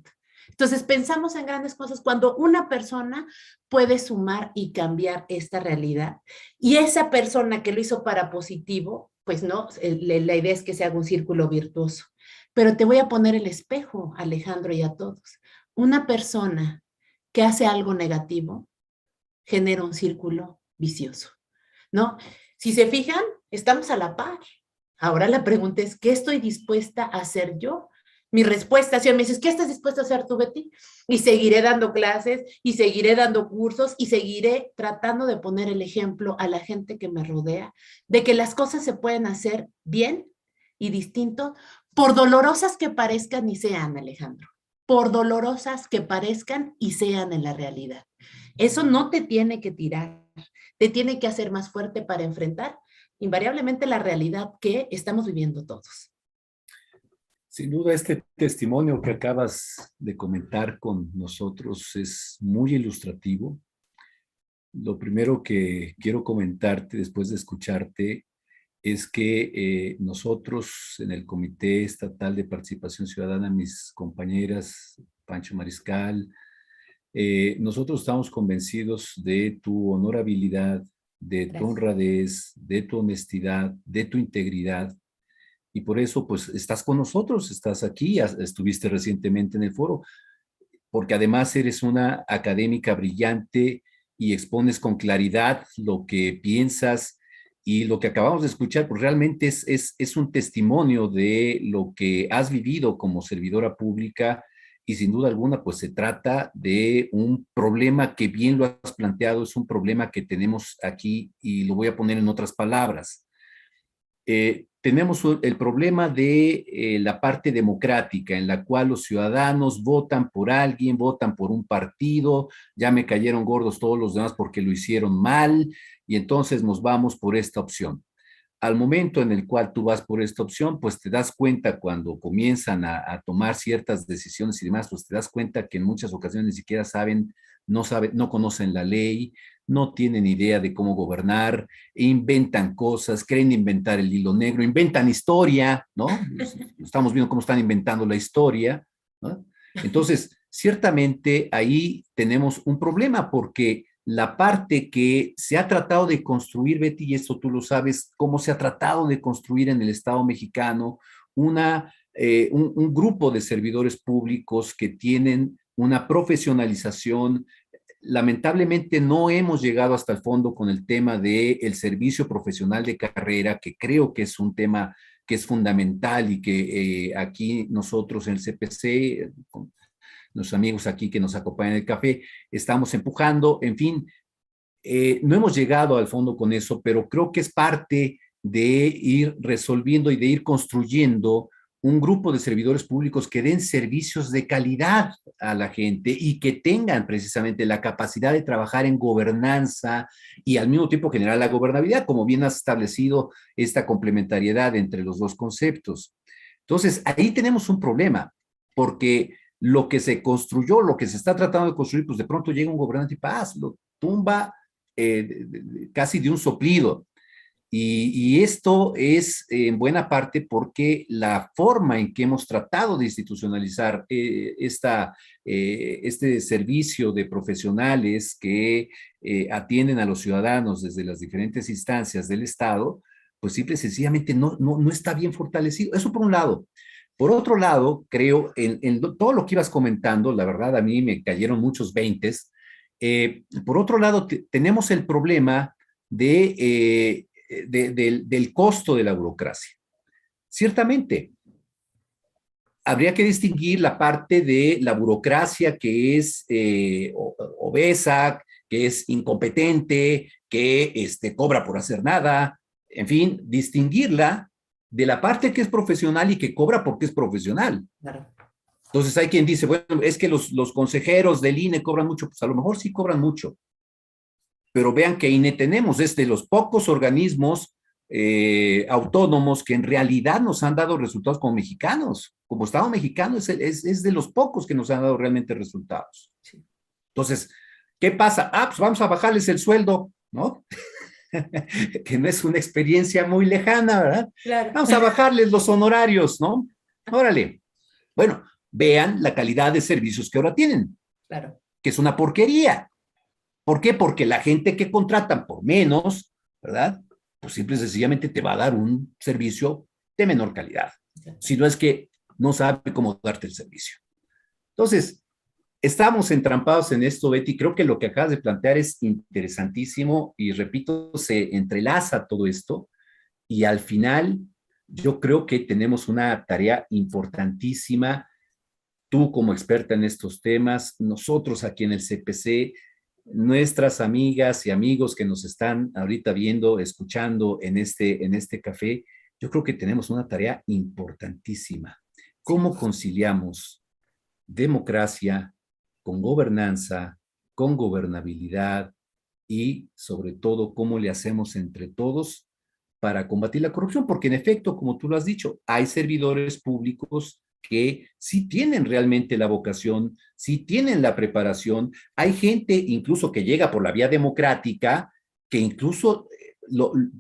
Entonces pensamos en grandes cosas cuando una persona puede sumar y cambiar esta realidad. Y esa persona que lo hizo para positivo, pues no, la idea es que se haga un círculo virtuoso. Pero te voy a poner el espejo, Alejandro, y a todos. Una persona que hace algo negativo genera un círculo vicioso, ¿no? Si se fijan, estamos a la par. Ahora la pregunta es, ¿qué estoy dispuesta a hacer yo? Mi respuesta, si me dices, ¿qué estás dispuesta a hacer tú, Betty? Y seguiré dando clases, y seguiré dando cursos, y seguiré tratando de poner el ejemplo a la gente que me rodea, de que las cosas se pueden hacer bien y distinto, por dolorosas que parezcan y sean, Alejandro. Por dolorosas que parezcan y sean en la realidad. Eso no te tiene que tirar, te tiene que hacer más fuerte para enfrentar invariablemente la realidad que estamos viviendo todos. Sin duda, este testimonio que acabas de comentar con nosotros es muy ilustrativo. Lo primero que quiero comentarte después de escucharte es que nosotros en el Comité Estatal de Participación Ciudadana, mis compañeras Pancho Mariscal, nosotros estamos convencidos de tu honorabilidad, de tu honradez, de tu honestidad, de tu integridad. Y por eso, pues, estás con nosotros, estás aquí, estuviste recientemente en el foro, porque además eres una académica brillante y expones con claridad lo que piensas y lo que acabamos de escuchar, pues realmente es un testimonio de lo que has vivido como servidora pública y sin duda alguna, pues se trata de un problema que bien lo has planteado, es un problema que tenemos aquí y lo voy a poner en otras palabras. Tenemos el problema de la parte democrática, en la cual los ciudadanos votan por alguien, votan por un partido, ya me cayeron gordos todos los demás porque lo hicieron mal, y entonces nos vamos por esta opción. Al momento en el cual tú vas por esta opción, pues te das cuenta cuando comienzan a tomar ciertas decisiones y demás, pues te das cuenta que en muchas ocasiones ni siquiera saben, no conocen la ley, no tienen idea de cómo gobernar, inventan cosas, creen inventar el hilo negro, inventan historia, ¿no? Estamos viendo cómo están inventando la historia, ¿no? Entonces, ciertamente ahí tenemos un problema porque la parte que se ha tratado de construir, Betty, y esto tú lo sabes, cómo se ha tratado de construir en el Estado mexicano un grupo de servidores públicos que tienen una profesionalización. Lamentablemente no hemos llegado hasta el fondo con el tema del servicio profesional de carrera, que creo que es un tema que es fundamental y que aquí nosotros en el CPC, con los amigos aquí que nos acompañan en el café, estamos empujando, en fin, no hemos llegado al fondo con eso, pero creo que es parte de ir resolviendo y de ir construyendo un grupo de servidores públicos que den servicios de calidad a la gente y que tengan precisamente la capacidad de trabajar en gobernanza y al mismo tiempo generar la gobernabilidad, como bien has establecido esta complementariedad entre los dos conceptos. Entonces, ahí tenemos un problema, porque lo que se construyó, lo que se está tratando de construir, pues de pronto llega un gobernante y paz, lo tumba casi de un soplido. Y esto es en buena parte porque la forma en que hemos tratado de institucionalizar este servicio de profesionales que atienden a los ciudadanos desde las diferentes instancias del Estado, pues simple y sencillamente no está bien fortalecido. Eso por un lado. Por otro lado, creo, en todo lo que ibas comentando, la verdad a mí me cayeron muchos veintes. Por otro lado, tenemos el problema del costo de la burocracia. Ciertamente, habría que distinguir la parte de la burocracia que es obesa, que es incompetente, que cobra por hacer nada, en fin, distinguirla de la parte que es profesional y que cobra porque es profesional. Claro. Entonces hay quien dice, bueno, es que los consejeros del INE cobran mucho, pues a lo mejor sí cobran mucho, pero vean que INE tenemos, es de los pocos organismos autónomos que en realidad nos han dado resultados como mexicanos. Como Estado mexicano es de los pocos que nos han dado realmente resultados. Entonces, ¿qué pasa? Pues vamos a bajarles el sueldo, ¿no? Que no es una experiencia muy lejana, ¿verdad? Claro. Vamos a bajarles los honorarios, ¿no? Órale. Bueno, vean la calidad de servicios que ahora tienen. Claro. Que es una porquería. ¿Por qué? Porque la gente que contratan por menos, ¿verdad? Pues simple y sencillamente te va a dar un servicio de menor calidad. Si no es que no sabe cómo darte el servicio. Entonces, estamos entrampados en esto, Betty. Creo que lo que acabas de plantear es interesantísimo y, repito, se entrelaza todo esto y al final yo creo que tenemos una tarea importantísima. Tú como experta en estos temas, nosotros aquí en el CPC, nuestras amigas y amigos que nos están ahorita viendo, escuchando en este café, yo creo que tenemos una tarea importantísima. ¿Cómo conciliamos democracia con gobernanza, con gobernabilidad y sobre todo cómo le hacemos entre todos para combatir la corrupción? Porque en efecto, como tú lo has dicho, hay servidores públicos que sí tienen realmente la vocación, sí tienen la preparación. Hay gente incluso que llega por la vía democrática, que incluso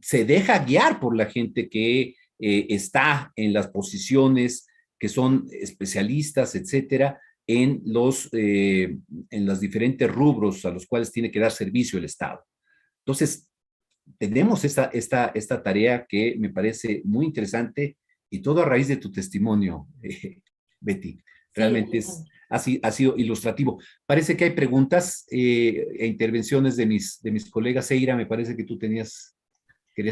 se deja guiar por la gente que está en las posiciones, que son especialistas, etcétera, en los diferentes rubros a los cuales tiene que dar servicio el Estado. Entonces, tenemos esta tarea que me parece muy interesante y todo a raíz de tu testimonio, Betty. Realmente Sí, ha sido ilustrativo. Parece que hay preguntas e intervenciones de mis colegas. Eira, me parece que tú querías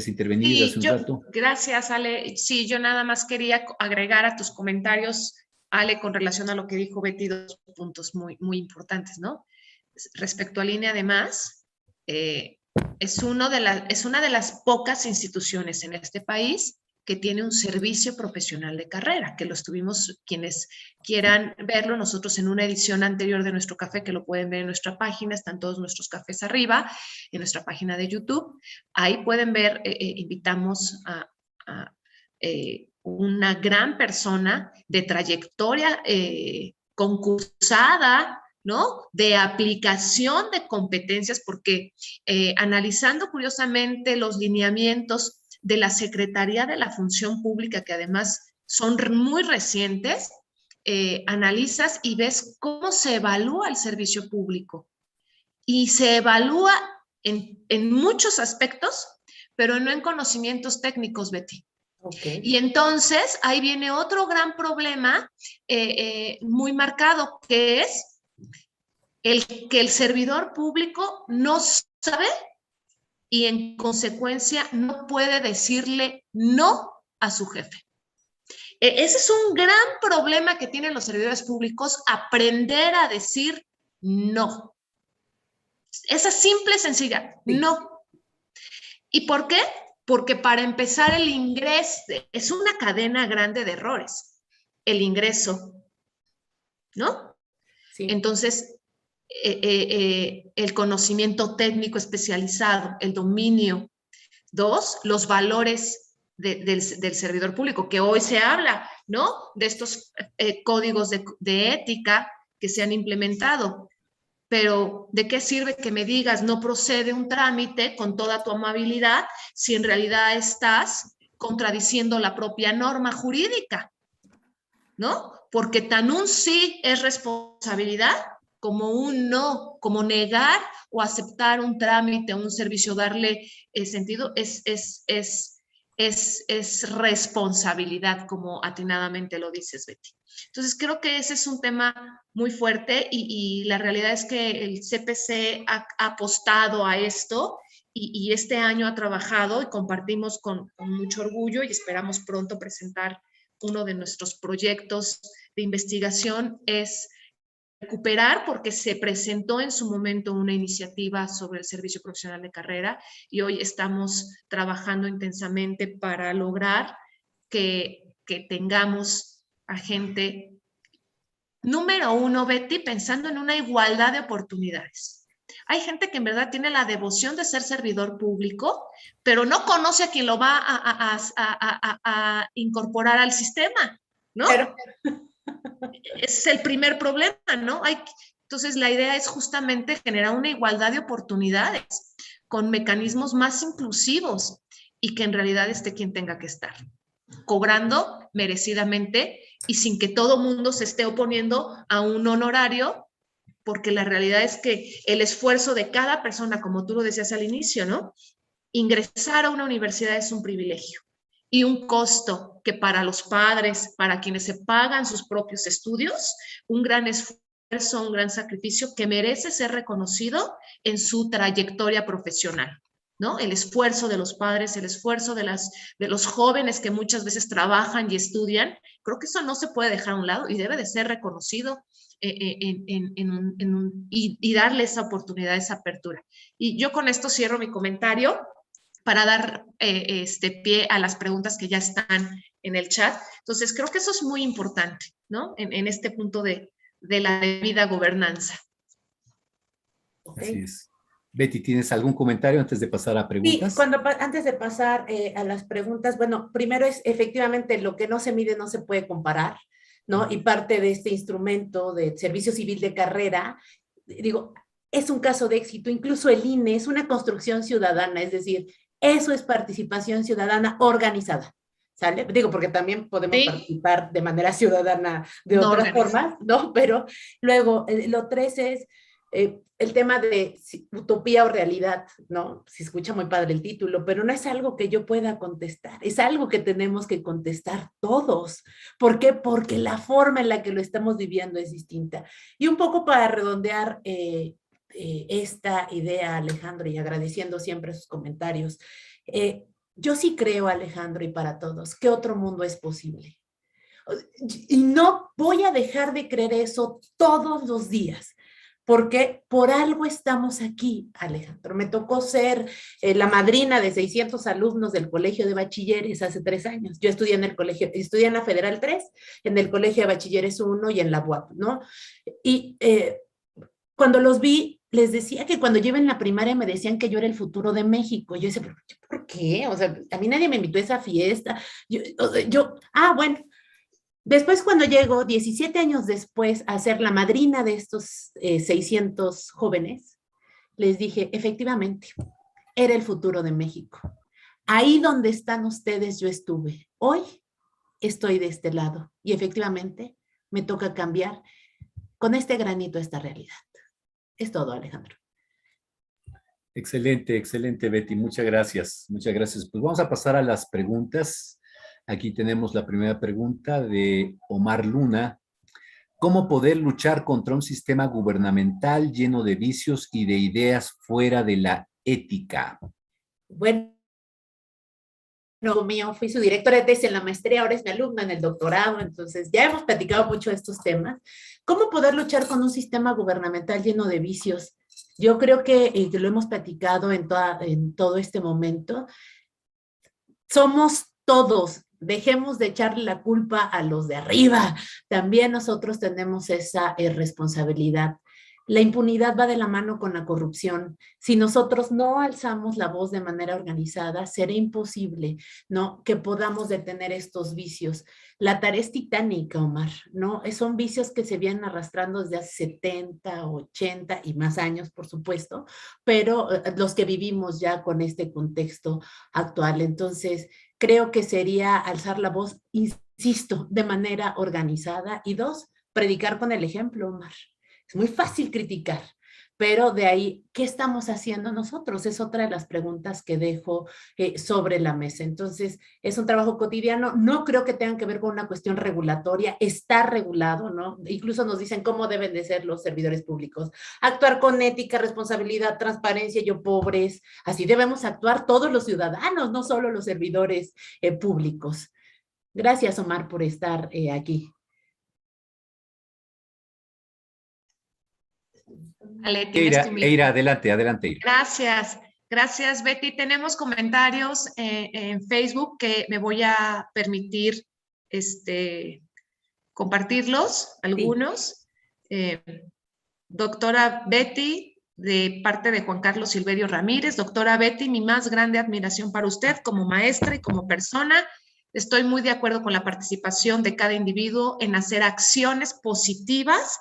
intervenir Sí, hace un rato. gracias, Ale. Sí, yo nada más quería agregar a tus comentarios, Ale, con relación a lo que dijo Betty, dos puntos muy, muy importantes, ¿no? Respecto al INE, además, es una de las pocas instituciones en este país que tiene un servicio profesional de carrera, que lo estuvimos, quienes quieran verlo, nosotros en una edición anterior de nuestro café, que lo pueden ver en nuestra página, están todos nuestros cafés arriba, en nuestra página de YouTube, ahí pueden ver, invitamos a una gran persona de trayectoria concursada, ¿no? De aplicación de competencias, porque analizando curiosamente los lineamientos de la Secretaría de la Función Pública, que además son muy recientes, analizas y ves cómo se evalúa el servicio público. Y se evalúa en muchos aspectos, pero no en conocimientos técnicos, Betty. Okay. Y entonces ahí viene otro gran problema muy marcado, que es que el servidor público no sabe y en consecuencia no puede decirle no a su jefe. Ese es un gran problema que tienen los servidores públicos, aprender a decir no. Esa simple, sencilla, no. ¿Y por qué? Porque para empezar el ingreso, es una cadena grande de errores. El ingreso, ¿no? Sí. Entonces, el conocimiento técnico especializado, el dominio. Dos, los valores del servidor público, que hoy se habla, ¿no? De estos códigos de ética que se han implementado. pero ¿de qué sirve que me digas no procede un trámite con toda tu amabilidad si en realidad estás contradiciendo la propia norma jurídica? ¿No? Porque tan un sí es responsabilidad como un no, como negar o aceptar un trámite, un servicio, darle sentido, es responsabilidad, como atinadamente lo dices, Betty. Entonces, creo que ese es un tema muy fuerte y la realidad es que el CPC ha apostado a esto y este año ha trabajado y compartimos con mucho orgullo y esperamos pronto presentar uno de nuestros proyectos de investigación es recuperar, porque se presentó en su momento una iniciativa sobre el servicio profesional de carrera y hoy estamos trabajando intensamente para lograr que tengamos a gente, número uno, Betty, pensando en una igualdad de oportunidades. Hay gente que en verdad tiene la devoción de ser servidor público, pero no conoce a quien lo va a incorporar al sistema, ¿no? Pero, Es el primer problema, ¿no? Entonces, la idea es justamente generar una igualdad de oportunidades con mecanismos más inclusivos y que en realidad esté quien tenga que estar, cobrando merecidamente y sin que todo mundo se esté oponiendo a un honorario, porque la realidad es que el esfuerzo de cada persona, como tú lo decías al inicio, ¿no? Ingresar a una universidad es un privilegio y un costo que para los padres, para quienes se pagan sus propios estudios, un gran esfuerzo, un gran sacrificio que merece ser reconocido en su trayectoria profesional, ¿no? El esfuerzo de los padres, el esfuerzo de los jóvenes que muchas veces trabajan y estudian, creo que eso no se puede dejar a un lado y debe de ser reconocido y darle esa oportunidad, esa apertura. Y yo con esto cierro mi comentario para dar pie a las preguntas que ya están en el chat. Entonces, creo que eso es muy importante, ¿no? En este punto de la debida gobernanza. Así es. Betty, ¿tienes algún comentario antes de pasar a preguntas? Sí, antes de pasar a las preguntas, bueno, primero es efectivamente lo que no se mide no se puede comparar, ¿no? Y parte de este instrumento de servicio civil de carrera, digo, es un caso de éxito, incluso el INE es una construcción ciudadana, es decir, eso es participación ciudadana organizada, ¿sale? Digo, porque también podemos participar de manera ciudadana de otras formas, ¿no? Pero luego, lo 3 es el tema de utopía o realidad, ¿no? Se escucha muy padre el título, pero no es algo que yo pueda contestar, es algo que tenemos que contestar todos. ¿Por qué? Porque la forma en la que lo estamos viviendo es distinta. Y un poco para redondear esta idea, Alejandro, y agradeciendo siempre sus comentarios, yo sí creo, Alejandro, y para todos, que otro mundo es posible. Y no voy a dejar de creer eso todos los días, porque por algo estamos aquí, Alejandro. Me tocó ser la madrina de 600 alumnos del Colegio de Bachilleres hace 3 años. Yo estudié en el colegio, estudié en la Federal 3, en el Colegio de Bachilleres 1 y en la UAP, ¿no? Y cuando los vi, les decía que cuando yo iba en la primaria me decían que yo era el futuro de México. Yo decía, ¿por qué? O sea, a mí nadie me invitó a esa fiesta. Bueno. Después, cuando llego, 17 años después, a ser la madrina de estos 600 jóvenes, les dije, efectivamente, era el futuro de México. Ahí donde están ustedes, yo estuve. Hoy estoy de este lado y efectivamente me toca cambiar con este granito esta realidad. Es todo, Alejandro. Excelente, excelente, Betty. Muchas gracias. Muchas gracias. Pues vamos a pasar a las preguntas. Aquí tenemos la primera pregunta de Omar Luna. ¿Cómo poder luchar contra un sistema gubernamental lleno de vicios y de ideas fuera de la ética? Bueno, mío, fui su directora de tesis en la maestría, ahora es mi alumna en el doctorado, entonces ya hemos platicado mucho de estos temas. ¿Cómo poder luchar con un sistema gubernamental lleno de vicios? Yo creo que lo hemos platicado en todo este momento. Somos todos. Dejemos de echarle la culpa a los de arriba. También nosotros tenemos esa responsabilidad. La impunidad va de la mano con la corrupción. Si nosotros no alzamos la voz de manera organizada, será imposible, ¿no?, que podamos detener estos vicios. La tarea es titánica, Omar, ¿no? Son vicios que se vienen arrastrando desde hace 70, 80 y más años, por supuesto, pero los que vivimos ya con este contexto actual. Entonces, creo que sería alzar la voz, insisto, de manera organizada. Y dos, predicar con el ejemplo, Omar. Es muy fácil criticar, pero de ahí, ¿qué estamos haciendo nosotros? Es otra de las preguntas que dejo sobre la mesa. Entonces, es un trabajo cotidiano. No creo que tenga que ver con una cuestión regulatoria. Está regulado, ¿no? Incluso nos dicen cómo deben de ser los servidores públicos. Actuar con ética, responsabilidad, transparencia y pobres. Así debemos actuar todos los ciudadanos, no solo los servidores públicos. Gracias, Omar, por estar aquí. Ale, Eira, adelante, Eira. Gracias, Betty. Tenemos comentarios en Facebook que me voy a permitir compartirlos, algunos. Sí. Doctora Betty, de parte de Juan Carlos Silverio Ramírez. Doctora Betty, mi más grande admiración para usted como maestra y como persona. Estoy muy de acuerdo con la participación de cada individuo en hacer acciones positivas,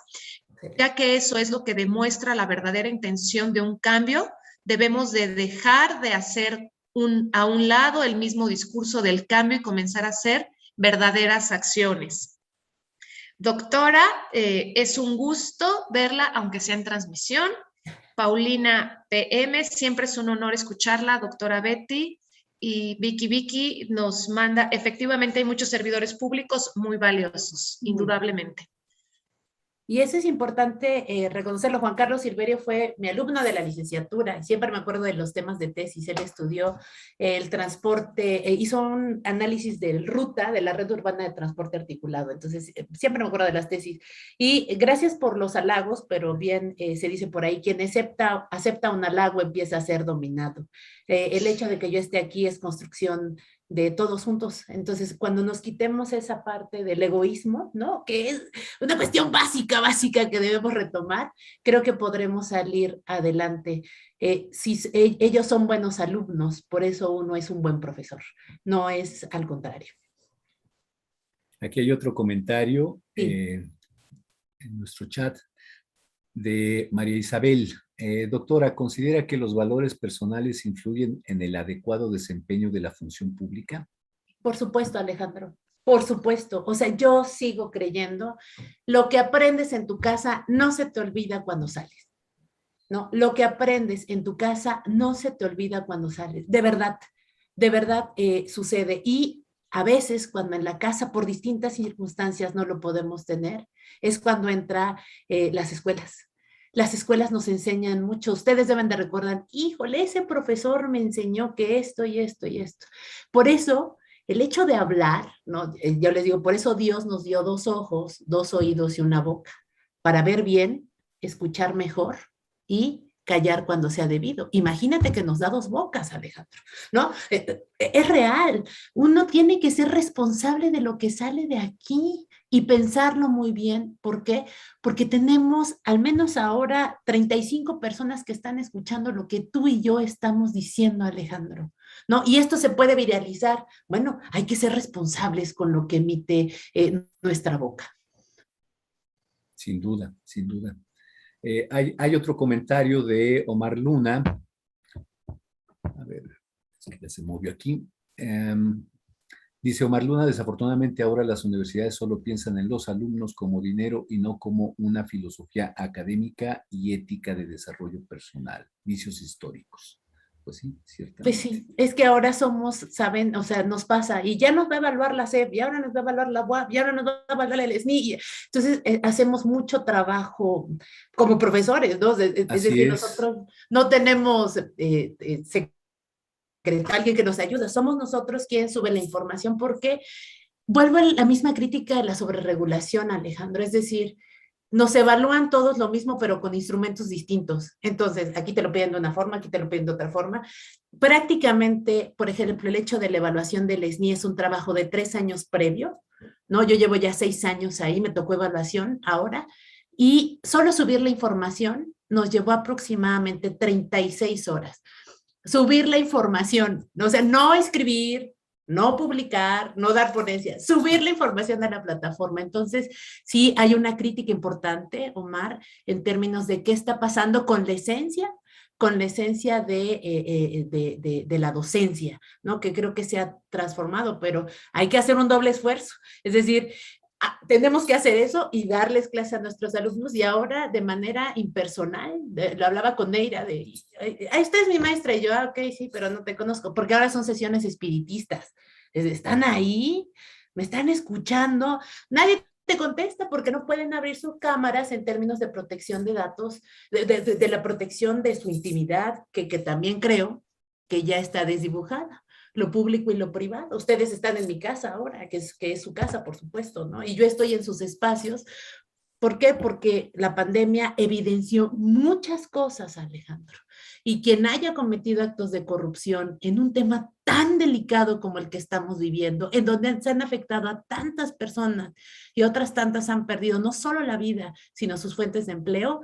ya que eso es lo que demuestra la verdadera intención de un cambio. Debemos de dejar de hacer a un lado el mismo discurso del cambio y comenzar a hacer verdaderas acciones. Doctora, es un gusto verla, aunque sea en transmisión. Paulina PM, siempre es un honor escucharla, doctora Betty. Y Vicky nos manda, efectivamente hay muchos servidores públicos muy valiosos, indudablemente. Y eso es importante reconocerlo. Juan Carlos Silverio fue mi alumno de la licenciatura y siempre me acuerdo de los temas de tesis. Él estudió el transporte, hizo un análisis de ruta de la red urbana de transporte articulado. Entonces, siempre me acuerdo de las tesis. Y gracias por los halagos, pero bien se dice por ahí, quien acepta un halago empieza a ser dominado. El hecho de que yo esté aquí es construcción de todos juntos. Entonces, cuando nos quitemos esa parte del egoísmo, ¿no?, que es una cuestión básica que debemos retomar, creo que podremos salir adelante. Si ellos son buenos alumnos, por eso uno es un buen profesor, no es al contrario. Aquí hay otro comentario sí. En nuestro chat de María Isabel. Doctora, ¿considera que los valores personales influyen en el adecuado desempeño de la función pública? Por supuesto, Alejandro, por supuesto. O sea, yo sigo creyendo, lo que aprendes en tu casa no se te olvida cuando sales, ¿no? Lo que aprendes en tu casa no se te olvida cuando sales. De verdad sucede. Y a veces cuando en la casa por distintas circunstancias no lo podemos tener, es cuando entra las escuelas. Las escuelas nos enseñan mucho. Ustedes deben de recordar, híjole, ese profesor me enseñó que esto y esto y esto. Por eso, el hecho de hablar, ¿no? Yo les digo, por eso Dios nos dio 2 ojos, 2 oídos y una boca, para ver bien, escuchar mejor y callar cuando sea debido. Imagínate que nos da 2 bocas, Alejandro, ¿no? Es real. Uno tiene que ser responsable de lo que sale de aquí y pensarlo muy bien. ¿Por qué? Porque tenemos al menos ahora 35 personas que están escuchando lo que tú y yo estamos diciendo, Alejandro, ¿no? Y esto se puede viralizar. Bueno, hay que ser responsables con lo que emite nuestra boca. Sin duda, sin duda. Hay otro comentario de Omar Luna. A ver, es que ya se movió aquí. Dice Omar Luna, desafortunadamente ahora las universidades solo piensan en los alumnos como dinero y no como una filosofía académica y ética de desarrollo personal. Vicios históricos. Pues sí, ciertamente. Pues sí, es que ahora somos, saben, o sea, nos pasa, y ya nos va a evaluar la SEP, y ahora nos va a evaluar la UAP, y ahora nos va a evaluar el SNI. Entonces, hacemos mucho trabajo como profesores, ¿no? Es decir, nosotros no tenemos alguien que nos ayuda, somos nosotros quien sube la información, porque vuelvo a la misma crítica de la sobreregulación, Alejandro, es decir, nos evalúan todos lo mismo, pero con instrumentos distintos. Entonces, aquí te lo piden de una forma, aquí te lo piden de otra forma. Prácticamente, por ejemplo, el hecho de la evaluación del SNI es un trabajo de 3 años previo, ¿no? Yo llevo ya 6 años ahí, me tocó evaluación ahora, y solo subir la información nos llevó aproximadamente 36 horas. Subir la información, o sea, no escribir, no publicar, no dar ponencias, subir la información a la plataforma. Entonces, sí hay una crítica importante, Omar, en términos de qué está pasando con la esencia de la docencia, ¿no? Que creo que se ha transformado, pero hay que hacer un doble esfuerzo. Es decir, tenemos que hacer eso y darles clase a nuestros alumnos, y ahora de manera impersonal. Lo hablaba con Neira esta es mi maestra, y yo, ok, sí, pero no te conozco, porque ahora son sesiones espiritistas. Están ahí, me están escuchando, nadie te contesta porque no pueden abrir sus cámaras en términos de protección de datos, de la protección de su intimidad, que también creo que ya está desdibujada, lo público y lo privado. Ustedes están en mi casa ahora, que es su casa, por supuesto, ¿no? Y yo estoy en sus espacios. ¿Por qué? Porque la pandemia evidenció muchas cosas, Alejandro. Y quien haya cometido actos de corrupción en un tema tan delicado como el que estamos viviendo, en donde se han afectado a tantas personas y otras tantas han perdido no solo la vida, sino sus fuentes de empleo,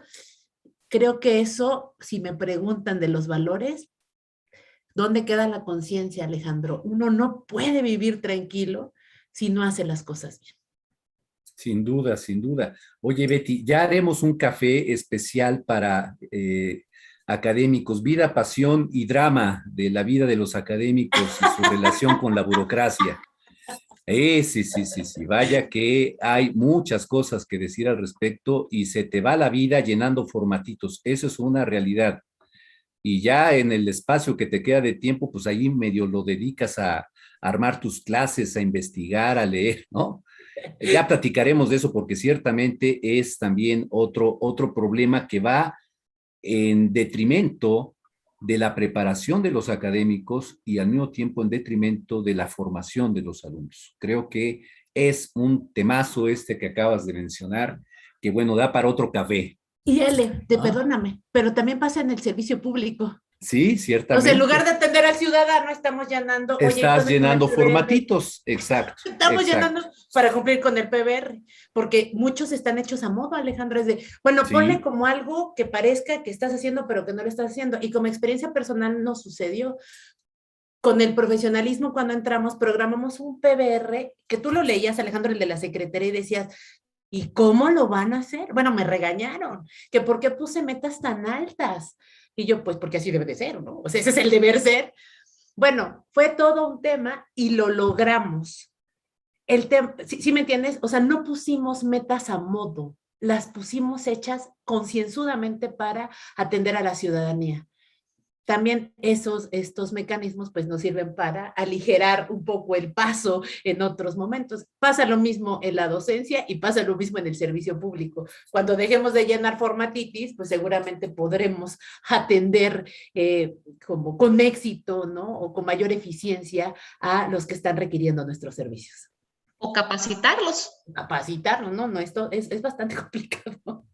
creo que eso, si me preguntan de los valores, ¿dónde queda la conciencia, Alejandro? Uno no puede vivir tranquilo si no hace las cosas bien. Sin duda, sin duda. Oye, Betty, ya haremos un café especial para académicos, vida, pasión y drama de la vida de los académicos y su relación con la burocracia. Sí. Vaya que hay muchas cosas que decir al respecto y se te va la vida llenando formatitos. Eso es una realidad. Y ya en el espacio que te queda de tiempo, pues ahí medio lo dedicas a armar tus clases, a investigar, a leer, ¿no? Ya platicaremos de eso porque ciertamente es también otro problema que va en detrimento de la preparación de los académicos y al mismo tiempo en detrimento de la formación de los alumnos. Creo que es un temazo este que acabas de mencionar, que bueno, da para otro café. Y perdóname, pero también pasa en el servicio público. Sí, ciertamente. O sea, en lugar de atender al ciudadano, estamos llenando... Estás llenando formatitos, exacto. Estamos llenando para cumplir con el PBR, porque muchos están hechos a modo, Alejandro, es de, bueno, Sí. ponle como algo que parezca que estás haciendo, pero que no lo estás haciendo. Y como experiencia personal nos sucedió. Con el profesionalismo, cuando entramos, programamos un PBR, que tú lo leías, Alejandro, el de la secretaría, y decías, ¿y cómo lo van a hacer? Bueno, me regañaron, que por qué puse metas tan altas. Y yo, pues, porque así debe de ser, ¿no? O sea, ese es el deber ser. Bueno, fue todo un tema y lo logramos. ¿Sí me entiendes? O sea, no pusimos metas a modo, las pusimos hechas concienzudamente para atender a la ciudadanía. También estos mecanismos pues nos sirven para aligerar un poco el paso en otros momentos. Pasa lo mismo en la docencia y pasa lo mismo en el servicio público. Cuando dejemos de llenar formatitis, pues seguramente podremos atender como con éxito, ¿no? O con mayor eficiencia a los que están requiriendo nuestros servicios. O capacitarlos. Capacitarlos, ¿no? No, esto es bastante complicado.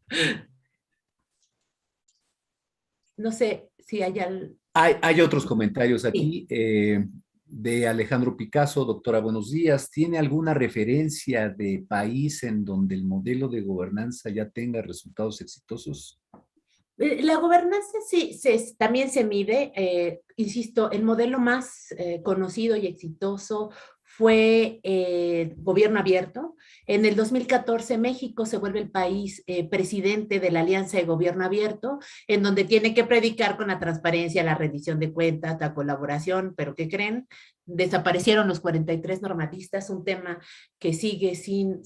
No sé si hay otros comentarios aquí de Alejandro Picasso. Doctora, buenos días. ¿Tiene alguna referencia de país en donde el modelo de gobernanza ya tenga resultados exitosos? La gobernanza sí, también se mide. Insisto, el modelo más conocido y exitoso fue gobierno abierto. En el 2014 México se vuelve el país presidente de la Alianza de Gobierno Abierto, en donde tiene que predicar con la transparencia, la rendición de cuentas, la colaboración, pero ¿qué creen? Desaparecieron los 43 normalistas, un tema que sigue sin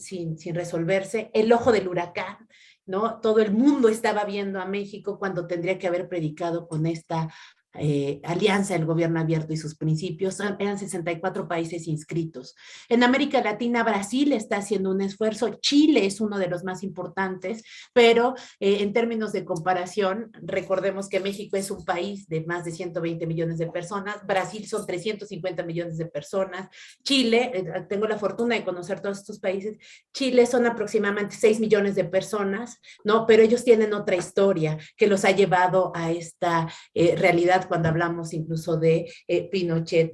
resolverse. El ojo del huracán, ¿no? Todo el mundo estaba viendo a México cuando tendría que haber predicado con esta alianza del gobierno abierto y sus principios. Eran 64 países inscritos. En América Latina, Brasil está haciendo un esfuerzo, Chile es uno de los más importantes, pero en términos de comparación, recordemos que México es un país de más de 120 millones de personas, Brasil son 350 millones de personas, Chile, tengo la fortuna de conocer todos estos países, Chile son aproximadamente 6 millones de personas, ¿no? Pero ellos tienen otra historia que los ha llevado a esta realidad verdad cuando hablamos incluso de Pinochet.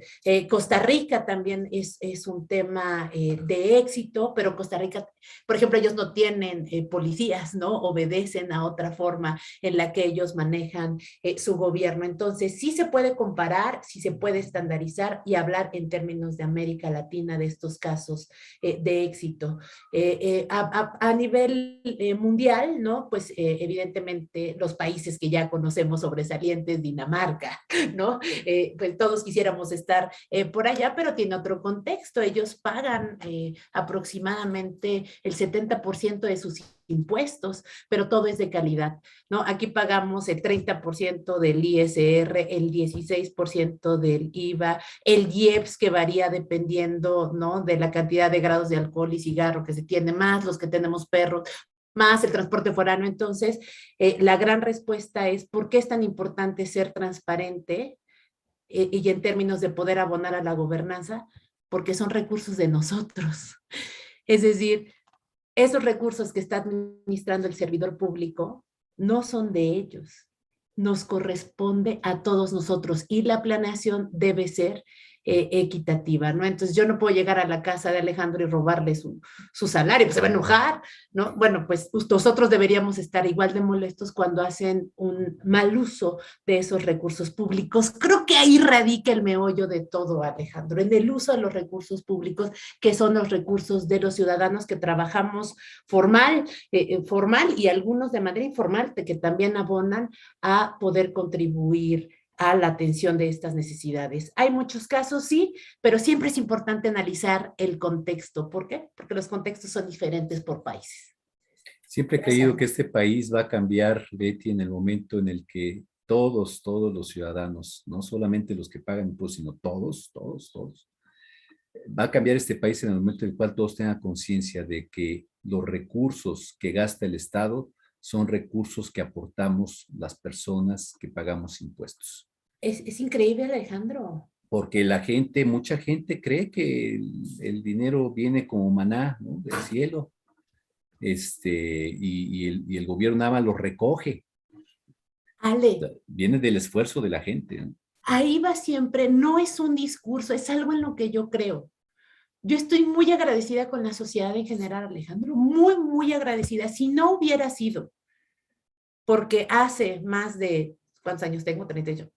Costa Rica también es un tema de éxito, pero Costa Rica, por ejemplo, ellos no tienen policías, ¿no? Obedecen a otra forma en la que ellos manejan su gobierno. Entonces, sí se puede comparar, sí se puede estandarizar y hablar en términos de América Latina de estos casos de éxito. A nivel mundial, ¿no? Pues evidentemente los países que ya conocemos sobresalientes, Dinamarca, ¿no? Pues todos quisiéramos estar por allá, pero tiene otro contexto. Ellos pagan aproximadamente el 70% de sus impuestos, pero todo es de calidad, ¿no? Aquí pagamos el 30% del ISR, el 16% del IVA, el IEPS que varía dependiendo, ¿no? De la cantidad de grados de alcohol y cigarro que se tiene, más los que tenemos perros, más el transporte foráneo. Entonces, la gran respuesta es, ¿por qué es tan importante ser transparente y en términos de poder abonar a la gobernanza? Porque son recursos de nosotros. Es decir, esos recursos que está administrando el servidor público no son de ellos, nos corresponde a todos nosotros y la planeación debe ser equitativa, ¿no? Entonces yo no puedo llegar a la casa de Alejandro y robarle su salario, pues se va a enojar, ¿no? Bueno, pues nosotros deberíamos estar igual de molestos cuando hacen un mal uso de esos recursos públicos. Creo que ahí radica el meollo de todo, Alejandro, en el uso de los recursos públicos, que son los recursos de los ciudadanos que trabajamos formal y algunos de manera informal, que también abonan a poder contribuir a la atención de estas necesidades. Hay muchos casos, sí, pero siempre es importante analizar el contexto. ¿Por qué? Porque los contextos son diferentes por países. Siempre he creído que este país va a cambiar, Betty, en el momento en el que todos los ciudadanos, no solamente los que pagan impuestos, sino todos, va a cambiar este país en el momento en el cual todos tengan conciencia de que los recursos que gasta el Estado son recursos que aportamos las personas que pagamos impuestos. Es increíble, Alejandro. Porque mucha gente cree que el dinero viene como maná, ¿no? Del cielo. Y el gobierno nada más lo recoge. Ale, Viene del esfuerzo de la gente, ¿no? ahí va siempre, no es un discurso, es algo en lo que yo creo. Yo estoy muy agradecida con la sociedad en general, Alejandro, muy, muy agradecida. Si no hubiera sido, porque hace más de, ¿cuántos años tengo? 38.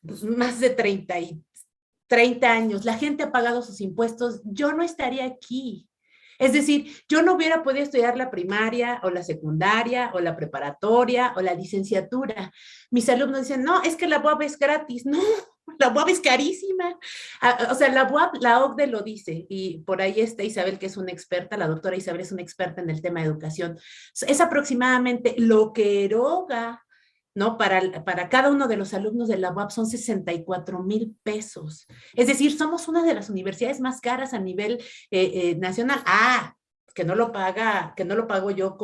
Pues más de 30 años, la gente ha pagado sus impuestos, yo no estaría aquí. Es decir, yo no hubiera podido estudiar la primaria o la secundaria o la preparatoria o la licenciatura. Mis alumnos dicen, no, es que la UAP es gratis. No, la UAP es carísima. O sea, la UAP, la OCDE lo dice, y por ahí está Isabel, que es una experta, la doctora Isabel es una experta en el tema de educación. Es aproximadamente lo que eroga, ¿no? Para cada uno de los alumnos de la UAP son 64,000 pesos. Es decir, somos una de las universidades más caras a nivel nacional. Que no lo pago yo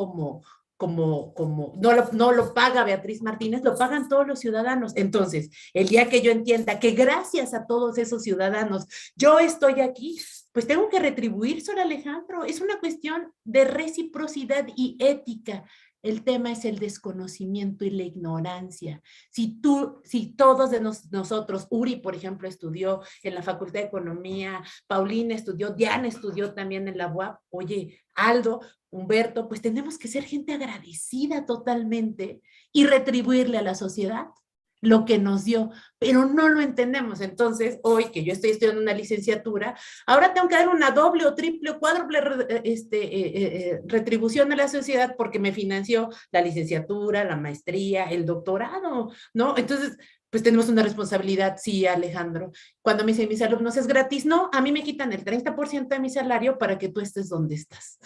no lo paga Beatriz Martínez, lo pagan todos los ciudadanos. Entonces, el día que yo entienda que gracias a todos esos ciudadanos yo estoy aquí, pues tengo que retribuir, Sor Alejandro. Es una cuestión de reciprocidad y ética. El tema es el desconocimiento y la ignorancia. Si todos de nosotros, Uri, por ejemplo, estudió en la Facultad de Economía, Paulina estudió, Diana estudió también en la UAP, oye, Aldo, Humberto, pues tenemos que ser gente agradecida totalmente y retribuirle a la sociedad lo que nos dio, pero no lo entendemos. Entonces, hoy que yo estoy estudiando una licenciatura, ahora tengo que dar una doble o triple o cuádruple retribución a la sociedad porque me financió la licenciatura, la maestría, el doctorado, ¿no? Entonces, pues tenemos una responsabilidad, sí, Alejandro. Cuando me dicen mis alumnos, ¿es gratis? No, a mí me quitan el 30% de mi salario para que tú estés donde estás.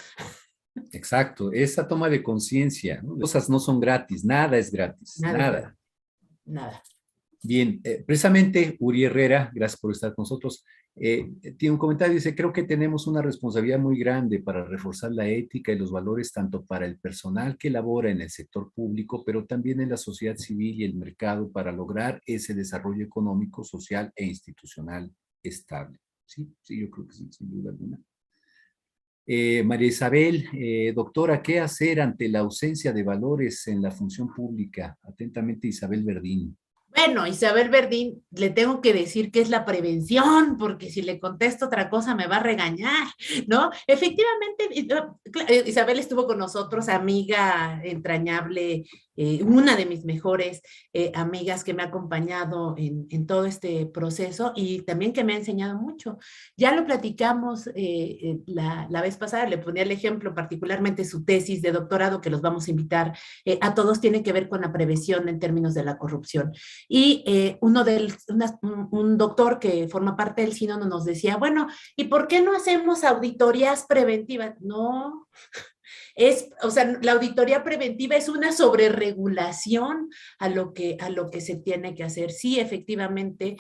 Exacto, esa toma de conciencia, ¿no? Cosas no son gratis, nada es gratis, nada. Bien, precisamente Uri Herrera, gracias por estar con nosotros, tiene un comentario, dice, creo que tenemos una responsabilidad muy grande para reforzar la ética y los valores tanto para el personal que labora en el sector público, pero también en la sociedad civil y el mercado para lograr ese desarrollo económico, social e institucional estable. Sí, yo creo que sí, sin duda alguna. María Isabel, doctora, ¿qué hacer ante la ausencia de valores en la función pública? Atentamente, Isabel Verdín. Bueno, Isabel Verdín, le tengo que decir que es la prevención, porque si le contesto otra cosa me va a regañar, ¿no? Efectivamente, Isabel estuvo con nosotros, amiga entrañable, una de mis mejores amigas que me ha acompañado en todo este proceso y también que me ha enseñado mucho. Ya lo platicamos la vez pasada, le ponía el ejemplo, particularmente su tesis de doctorado, que los vamos a invitar a todos, tiene que ver con la prevención en términos de la corrupción. Y un doctor que forma parte del sínodo nos decía, bueno, ¿y por qué no hacemos auditorías preventivas? No, o sea, la auditoría preventiva es una sobreregulación a lo que se tiene que hacer. Sí, efectivamente,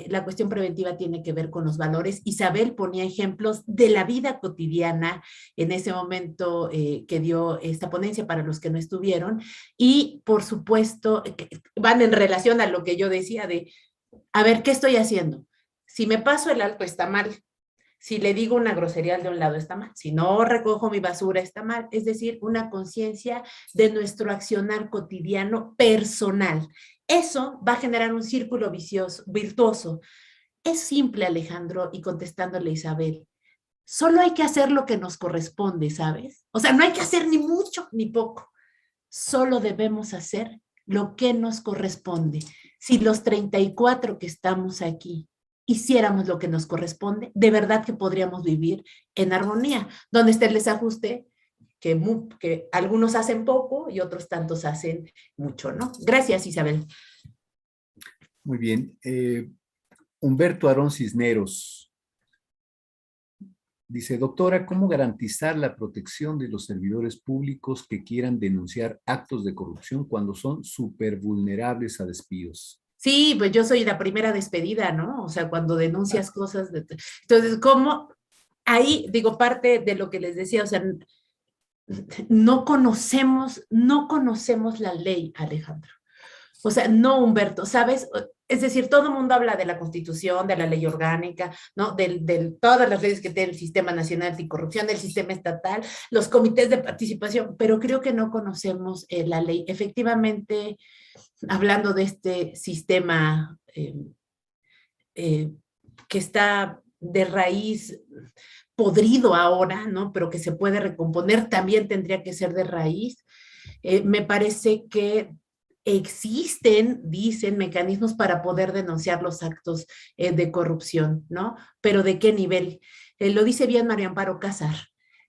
la cuestión preventiva tiene que ver con los valores. Isabel ponía ejemplos de la vida cotidiana en ese momento que dio esta ponencia para los que no estuvieron. Y, por supuesto, van en relación a lo que yo decía de, a ver, ¿qué estoy haciendo? Si me paso el alto está mal. Si le digo una grosería al de un lado está mal, si no recojo mi basura está mal, es decir, una conciencia de nuestro accionar cotidiano personal. Eso va a generar un círculo virtuoso. Es simple, Alejandro, y contestándole a Isabel, solo hay que hacer lo que nos corresponde, ¿sabes? O sea, no hay que hacer ni mucho ni poco, solo debemos hacer lo que nos corresponde. Si los 34 que estamos aquí hiciéramos lo que nos corresponde, de verdad que podríamos vivir en armonía, donde esté el desajuste, que algunos hacen poco y otros tantos hacen mucho, ¿no? Gracias, Isabel. Muy bien. Humberto Aarón Cisneros dice, doctora, ¿cómo garantizar la protección de los servidores públicos que quieran denunciar actos de corrupción cuando son súper vulnerables a despidos? Sí, pues yo soy la primera despedida, ¿no? O sea, cuando denuncias cosas. Entonces, ¿cómo? Ahí, digo, parte de lo que les decía, o sea, no conocemos la ley, Alejandro. O sea, no, Humberto, ¿sabes? Es decir, todo el mundo habla de la Constitución, de la ley orgánica, ¿no? De todas las leyes que tiene el Sistema Nacional Anticorrupción, del sistema estatal, los comités de participación, pero creo que no conocemos la ley. Efectivamente, hablando de este sistema que está de raíz podrido ahora, ¿no? Pero que se puede recomponer, también tendría que ser de raíz. Me parece que existen, dicen, mecanismos para poder denunciar los actos de corrupción, ¿no? Pero ¿de qué nivel? Lo dice bien María Amparo Casar.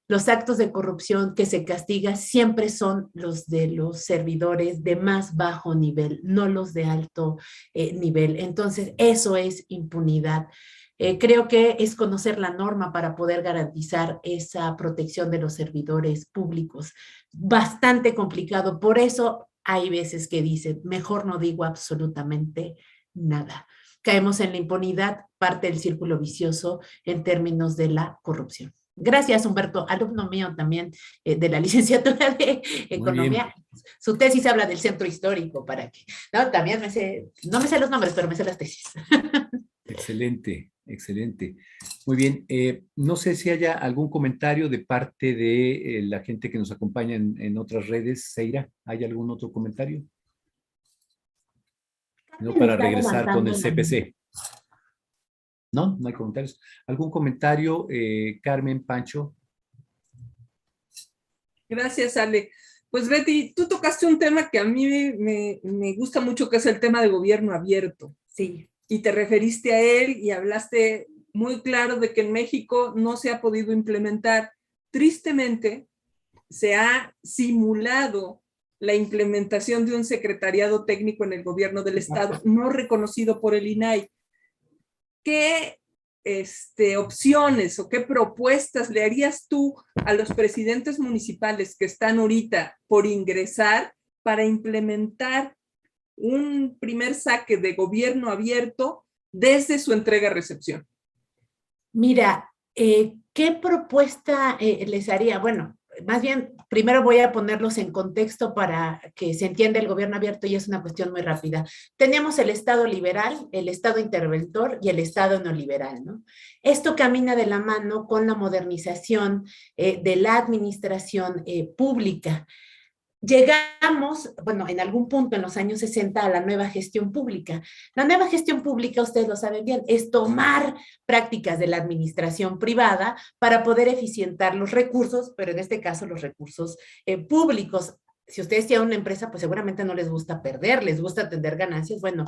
Los actos de corrupción que se castigan siempre son los de los servidores de más bajo nivel, no los de alto nivel. Entonces, eso es impunidad. Creo que es conocer la norma para poder garantizar esa protección de los servidores públicos. Bastante complicado. Por eso hay veces que dicen, mejor no digo absolutamente nada. Caemos en la impunidad, parte del círculo vicioso en términos de la corrupción. Gracias, Humberto, alumno mío también de la licenciatura de Economía. Su tesis habla del centro histórico, para que, no, también no me sé los nombres, pero me sé las tesis. Excelente, excelente. Muy bien, no sé si haya algún comentario de parte de la gente que nos acompaña en otras redes. Seira, ¿hay algún otro comentario? No, para regresar con el CPC. ¿No? ¿No hay comentarios? ¿Algún comentario, Carmen, Pancho? Gracias, Ale. Pues Betty, tú tocaste un tema que a mí me gusta mucho, que es el tema de gobierno abierto. Sí. Y te referiste a él y hablaste muy claro de que en México no se ha podido implementar. Tristemente, se ha simulado la implementación de un secretariado técnico en el gobierno del Estado, no reconocido por el INAI. ¿Qué opciones o qué propuestas le harías tú a los presidentes municipales que están ahorita por ingresar para implementar un primer saque de gobierno abierto desde su entrega-recepción? Mira, ¿qué propuesta les haría? Bueno, más bien, primero voy a ponerlos en contexto para que se entienda el gobierno abierto y es una cuestión muy rápida. Teníamos el Estado liberal, el Estado interventor y el Estado neoliberal, ¿no? Esto camina de la mano con la modernización de la administración pública. llegamos, bueno, en algún punto en los años 60 a la nueva gestión pública. La nueva gestión pública, ustedes lo saben bien, es tomar prácticas de la administración privada para poder eficientar los recursos, pero en este caso los recursos públicos. Si ustedes tienen una empresa, pues seguramente no les gusta perder, les gusta tener ganancias. Bueno,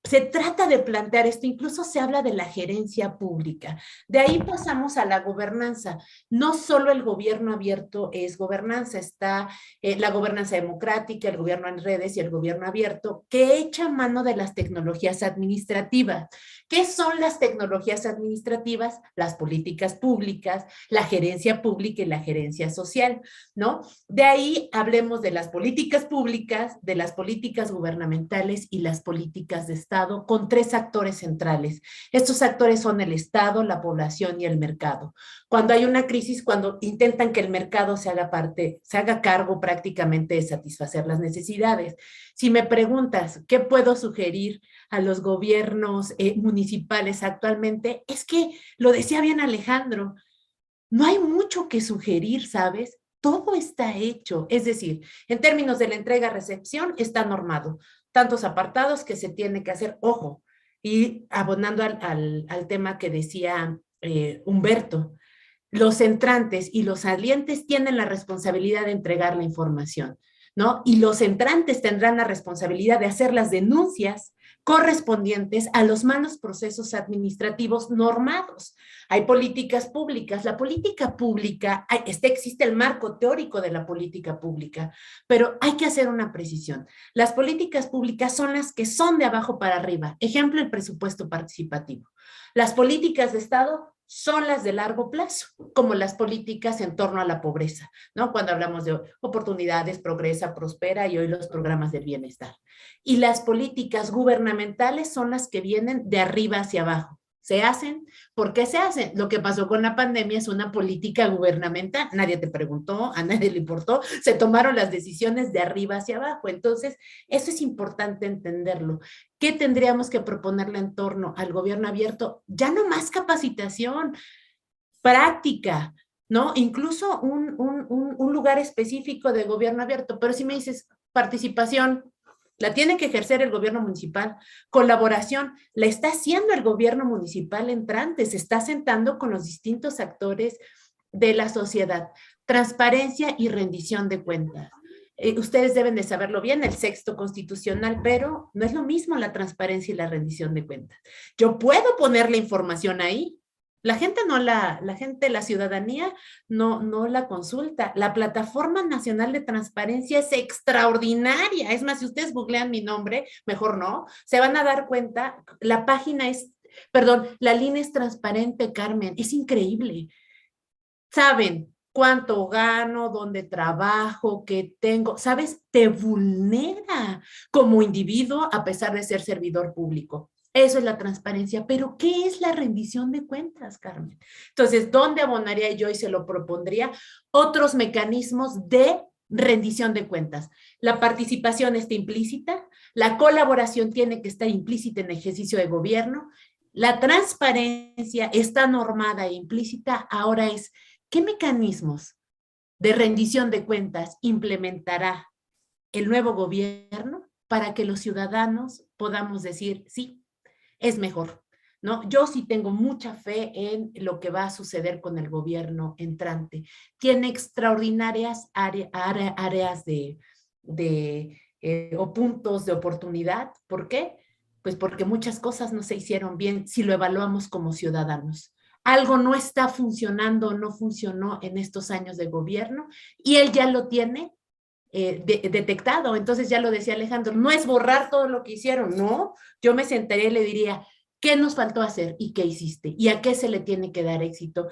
se trata de plantear esto, incluso se habla de la gerencia pública. De ahí pasamos a la gobernanza. No solo el gobierno abierto es gobernanza, está la gobernanza democrática, el gobierno en redes y el gobierno abierto, que echa mano de las tecnologías administrativas. ¿Qué son las tecnologías administrativas? Las políticas públicas, la gerencia pública y la gerencia social, ¿no? De ahí hablemos de las políticas públicas, de las políticas gubernamentales y las políticas de Estado, con 3 actores centrales. Estos actores son el Estado, la población y el mercado. Cuando hay una crisis, cuando intentan que el mercado se haga cargo prácticamente de satisfacer las necesidades. Si me preguntas, ¿qué puedo sugerir a los gobiernos municipales actualmente? Es que, lo decía bien Alejandro, no hay mucho que sugerir, ¿sabes? Todo está hecho. Es decir, en términos de la entrega-recepción, está normado. Tantos apartados que se tiene que hacer, ojo, y abonando al tema que decía Humberto, los entrantes y los salientes tienen la responsabilidad de entregar la información, ¿no? Y los entrantes tendrán la responsabilidad de hacer las denuncias correspondientes a los malos procesos administrativos normados. Hay políticas públicas. La política pública, existe el marco teórico de la política pública, pero hay que hacer una precisión. Las políticas públicas son las que son de abajo para arriba. Ejemplo, el presupuesto participativo. Las políticas de Estado son las de largo plazo, como las políticas en torno a la pobreza, ¿no? Cuando hablamos de oportunidades, progresa, prospera y hoy los programas del bienestar. Y las políticas gubernamentales son las que vienen de arriba hacia abajo. ¿Se hacen? ¿Por qué se hacen? Lo que pasó con la pandemia es una política gubernamental. Nadie te preguntó, a nadie le importó. Se tomaron las decisiones de arriba hacia abajo. Entonces, eso es importante entenderlo. ¿Qué tendríamos que proponerle en torno al gobierno abierto? Ya no más capacitación, práctica, ¿no? Incluso un lugar específico de gobierno abierto. Pero si me dices participación, la tiene que ejercer el gobierno municipal. Colaboración, la está haciendo el gobierno municipal entrante, se está sentando con los distintos actores de la sociedad. Transparencia y rendición de cuentas. Ustedes deben de saberlo bien, el 6º constitucional, pero no es lo mismo la transparencia y la rendición de cuentas. Yo puedo poner la información ahí. La gente, la ciudadanía no la consulta. La Plataforma Nacional de Transparencia es extraordinaria. Es más, si ustedes googlean mi nombre, mejor no, se van a dar cuenta, la línea es transparente, Carmen, es increíble. Saben cuánto gano, dónde trabajo, qué tengo, ¿sabes? Te vulnera como individuo a pesar de ser servidor público. Eso es la transparencia, pero ¿qué es la rendición de cuentas, Carmen? Entonces, ¿dónde abonaría yo y se lo propondría? Otros mecanismos de rendición de cuentas. La participación está implícita, la colaboración tiene que estar implícita en el ejercicio de gobierno, la transparencia está normada e implícita, ahora es, ¿qué mecanismos de rendición de cuentas implementará el nuevo gobierno para que los ciudadanos podamos decir, sí, es mejor, ¿no? Yo sí tengo mucha fe en lo que va a suceder con el gobierno entrante. Tiene extraordinarias áreas o puntos de oportunidad. ¿Por qué? Pues porque muchas cosas no se hicieron bien si lo evaluamos como ciudadanos. Algo no está funcionando, no funcionó en estos años de gobierno y él ya lo tiene detectado. Entonces ya lo decía Alejandro, no es borrar todo lo que hicieron, no. Yo me sentaría y le diría, ¿qué nos faltó hacer y qué hiciste? ¿Y a qué se le tiene que dar éxito?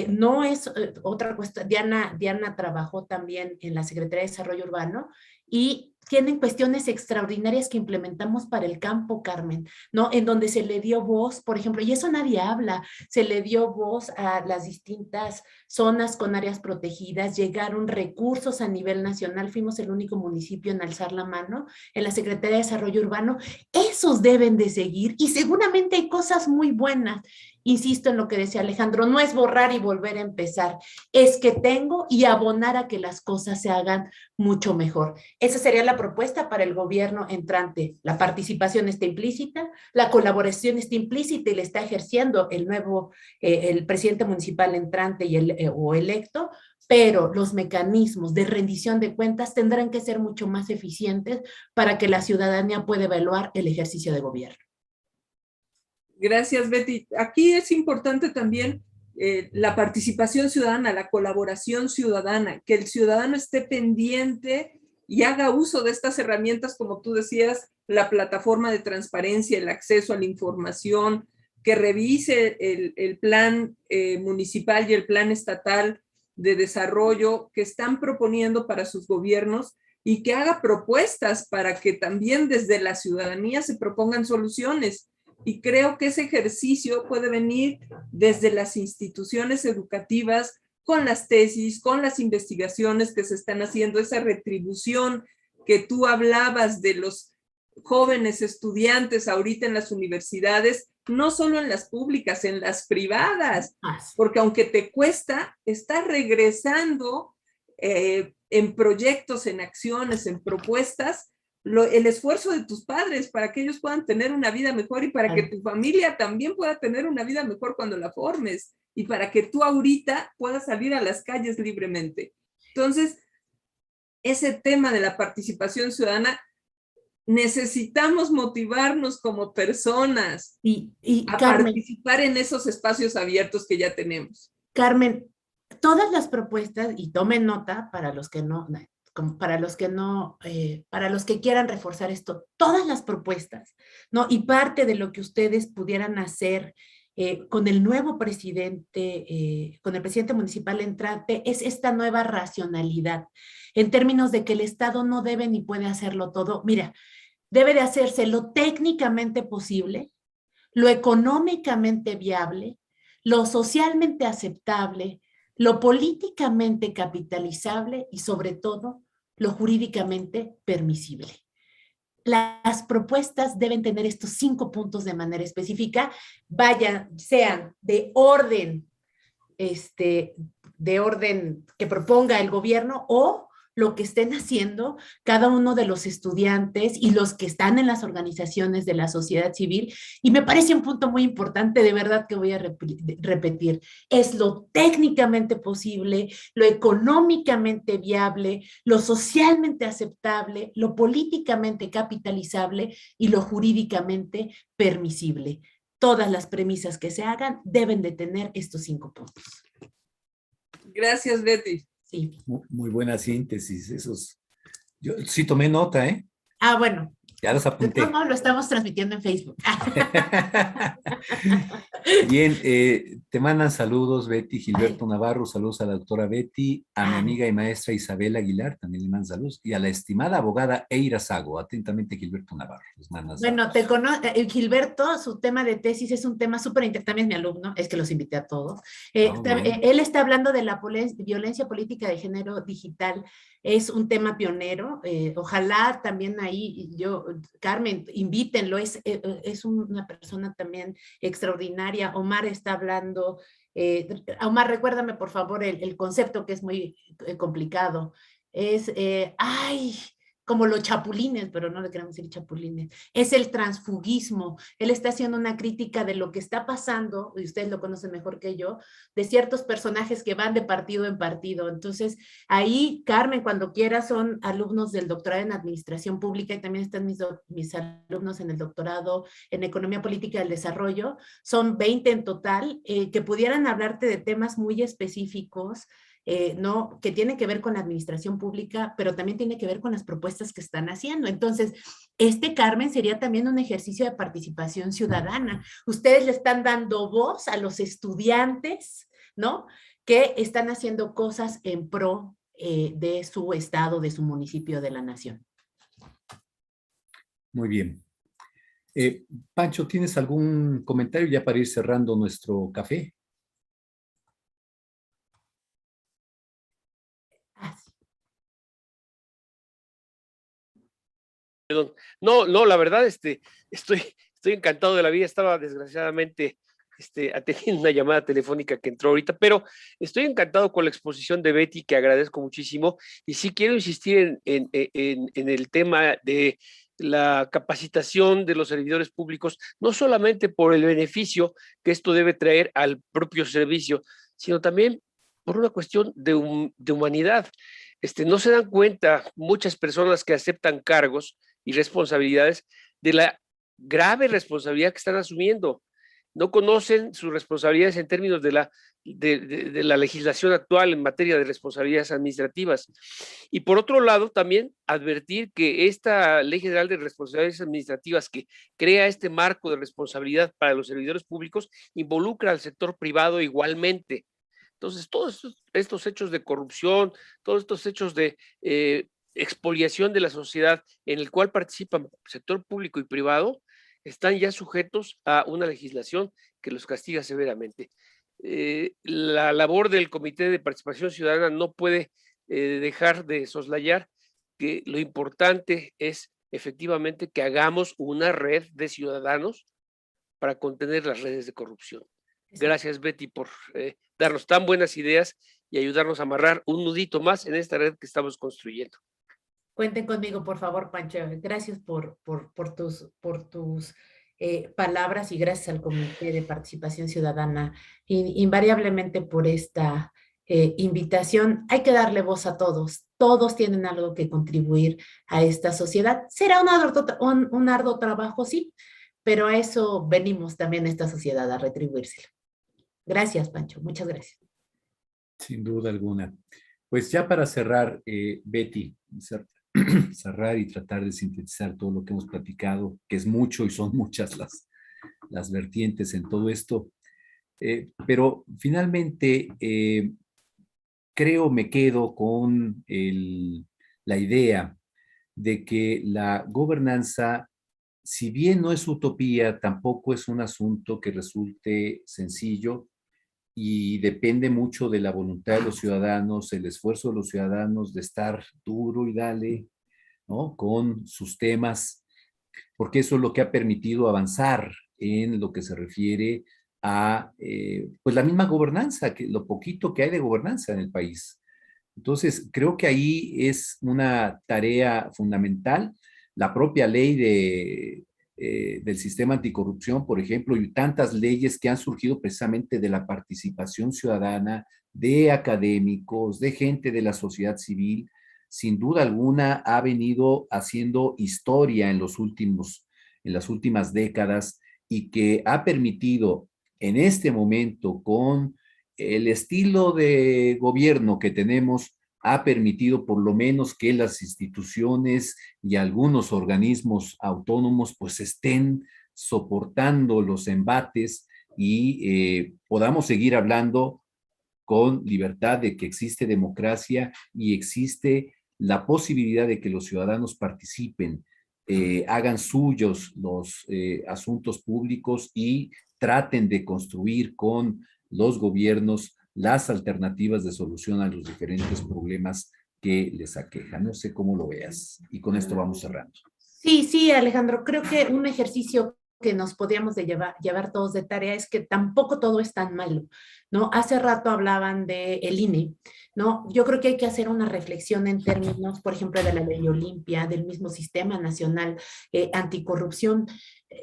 No es otra cuestión. Diana trabajó también en la Secretaría de Desarrollo Urbano y tienen cuestiones extraordinarias que implementamos para el campo, Carmen, ¿no? En donde se le dio voz, por ejemplo, y eso nadie habla, se le dio voz a las distintas zonas con áreas protegidas, llegaron recursos a nivel nacional, fuimos el único municipio en alzar la mano en la Secretaría de Desarrollo Urbano. Esos deben de seguir y seguramente hay cosas muy buenas. Insisto en lo que decía Alejandro, no es borrar y volver a empezar, es que tengo y abonar a que las cosas se hagan mucho mejor. Esa sería la propuesta para el gobierno entrante. La participación está implícita, la colaboración está implícita y la está ejerciendo el nuevo, el presidente municipal entrante y o electo, pero los mecanismos de rendición de cuentas tendrán que ser mucho más eficientes para que la ciudadanía pueda evaluar el ejercicio de gobierno. Gracias, Betty. Aquí es importante también la participación ciudadana, la colaboración ciudadana, que el ciudadano esté pendiente y haga uso de estas herramientas, como tú decías, la plataforma de transparencia, el acceso a la información, que revise el plan municipal y el plan estatal de desarrollo que están proponiendo para sus gobiernos y que haga propuestas para que también desde la ciudadanía se propongan soluciones. Y creo que ese ejercicio puede venir desde las instituciones educativas, con las tesis, con las investigaciones que se están haciendo, esa retribución que tú hablabas de los jóvenes estudiantes ahorita en las universidades, no solo en las públicas, en las privadas, porque aunque te cuesta, estás regresando en proyectos, en acciones, en propuestas, el esfuerzo de tus padres para que ellos puedan tener una vida mejor y para que tu familia también pueda tener una vida mejor cuando la formes y para que tú ahorita puedas salir a las calles libremente. Entonces, ese tema de la participación ciudadana, necesitamos motivarnos como personas a Carmen, participar en esos espacios abiertos que ya tenemos. Carmen, todas las propuestas, y tomen nota para los que no, para los que quieran reforzar esto, todas las propuestas, ¿no? Y parte de lo que ustedes pudieran hacer con el nuevo presidente, con el presidente municipal entrante, es esta nueva racionalidad, en términos de que el Estado no debe ni puede hacerlo todo. Mira, debe de hacerse lo técnicamente posible, lo económicamente viable, lo socialmente aceptable, lo políticamente capitalizable y sobre todo lo jurídicamente permisible. Las propuestas deben tener estos 5 puntos de manera específica, sean de orden que proponga el gobierno o lo que estén haciendo cada uno de los estudiantes y los que están en las organizaciones de la sociedad civil. Y me parece un punto muy importante, de verdad que voy a repetir, es lo técnicamente posible, lo económicamente viable, lo socialmente aceptable, lo políticamente capitalizable y lo jurídicamente permisible. Todas las premisas que se hagan deben de tener estos 5 puntos. Gracias, Betty. Sí. Muy buena síntesis, esos. Yo sí tomé nota, ¿eh? Ah, bueno. Ya los apunté. ¿Cómo lo estamos transmitiendo en Facebook? Bien, te mandan saludos Betty, Gilberto Navarro, saludos a la doctora Betty, a mi amiga y maestra Isabel Aguilar, también le mandan saludos, y a la estimada abogada Eira Sago, atentamente Gilberto Navarro. Bueno, Gilberto, su tema de tesis es un tema súper interesante, también es mi alumno, es que los invité a todos. Él está hablando de la violencia política de género digital, es un tema pionero, ojalá también ahí, Carmen, invítenlo, es una persona también extraordinaria. Omar está hablando, Omar, recuérdame por favor el concepto que es muy complicado, es, como los chapulines, pero no le queremos decir chapulines, es el transfugismo. Él está haciendo una crítica de lo que está pasando, y ustedes lo conocen mejor que yo, de ciertos personajes que van de partido en partido. Entonces, ahí, Carmen, cuando quieras, son alumnos del doctorado en Administración Pública y también están mis alumnos en el doctorado en Economía Política del Desarrollo. Son 20 en total, que pudieran hablarte de temas muy específicos, ¿no? Que tiene que ver con la administración pública, pero también tiene que ver con las propuestas que están haciendo. Entonces, Carmen, sería también un ejercicio de participación ciudadana. Ustedes le están dando voz a los estudiantes, ¿no? Que están haciendo cosas en pro de su estado, de su municipio, de la nación. Muy bien. Pancho, ¿tienes algún comentario ya para ir cerrando nuestro café? No, la verdad, estoy encantado de la vida. Estaba desgraciadamente atendiendo una llamada telefónica que entró ahorita, pero estoy encantado con la exposición de Betty, que agradezco muchísimo. Y sí quiero insistir en el tema de la capacitación de los servidores públicos, no solamente por el beneficio que esto debe traer al propio servicio, sino también por una cuestión de humanidad. No se dan cuenta muchas personas que aceptan cargos y responsabilidades de la grave responsabilidad que están asumiendo. No conocen sus responsabilidades en términos de la legislación actual en materia de responsabilidades administrativas. Y por otro lado, también advertir que esta Ley General de Responsabilidades Administrativas, que crea este marco de responsabilidad para los servidores públicos, involucra al sector privado igualmente. Entonces, todos estos hechos de corrupción, todos estos hechos de expoliación de la sociedad en el cual participan sector público y privado, están ya sujetos a una legislación que los castiga severamente. La labor del Comité de Participación Ciudadana no puede dejar de soslayar que lo importante es efectivamente que hagamos una red de ciudadanos para contener las redes de corrupción. Gracias, Betty, por darnos tan buenas ideas y ayudarnos a amarrar un nudito más en esta red que estamos construyendo. Cuenten conmigo, por favor, Pancho. Gracias por tus palabras y gracias al Comité de Participación Ciudadana, invariablemente por esta invitación. Hay que darle voz a todos. Todos tienen algo que contribuir a esta sociedad. Será un arduo trabajo, sí, pero a eso venimos también a esta sociedad, a retribuírselo. Gracias, Pancho. Muchas gracias. Sin duda alguna. Pues ya para cerrar, Betty, cerrar y tratar de sintetizar todo lo que hemos platicado, que es mucho y son muchas las vertientes en todo esto. Pero finalmente, me quedo con la idea de que la gobernanza, si bien no es utopía, tampoco es un asunto que resulte sencillo y depende mucho de la voluntad de los ciudadanos, el esfuerzo de los ciudadanos de estar duro y dale, ¿no? Con sus temas, porque eso es lo que ha permitido avanzar en lo que se refiere a pues la misma gobernanza, lo poquito que hay de gobernanza en el país. Entonces, creo que ahí es una tarea fundamental. La propia ley del sistema anticorrupción, por ejemplo, y tantas leyes que han surgido precisamente de la participación ciudadana, de académicos, de gente de la sociedad civil, sin duda alguna ha venido haciendo historia en las últimas décadas y que ha permitido en este momento, con el estilo de gobierno que tenemos, ha permitido por lo menos que las instituciones y algunos organismos autónomos pues estén soportando los embates y podamos seguir hablando con libertad de que existe democracia y existe la posibilidad de que los ciudadanos participen, hagan suyos los asuntos públicos y traten de construir con los gobiernos las alternativas de solución a los diferentes problemas que les aquejan. No sé cómo lo veas. Y con esto vamos cerrando. Sí, Alejandro, creo que un ejercicio que nos podíamos llevar todos de tarea es que tampoco todo es tan malo, ¿no? Hace rato hablaban del INE, ¿no? Yo creo que hay que hacer una reflexión en términos, por ejemplo, de la Ley Olimpia, del mismo Sistema Nacional Anticorrupción.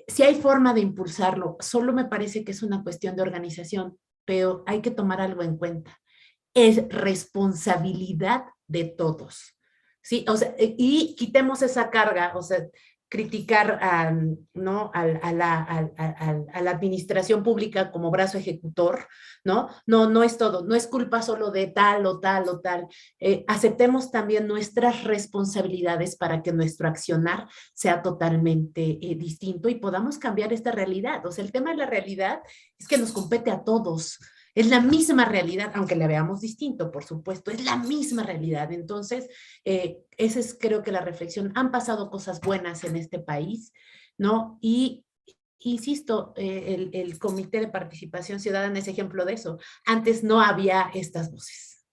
Si hay forma de impulsarlo, solo me parece que es una cuestión de organización, pero hay que tomar algo en cuenta. Es responsabilidad de todos, ¿sí? O sea, y quitemos esa carga, o sea, criticar ¿no? a la administración pública como brazo ejecutor, ¿no? No es todo, no es culpa solo de tal o tal o tal. Aceptemos también nuestras responsabilidades para que nuestro accionar sea totalmente distinto y podamos cambiar esta realidad. O sea, el tema de la realidad es que nos compete a todos. Es la misma realidad, aunque la veamos distinto, por supuesto, es la misma realidad. Entonces, esa es creo que la reflexión. Han pasado cosas buenas en este país, ¿no? Y insisto, el Comité de Participación Ciudadana es ejemplo de eso. Antes no había estas voces.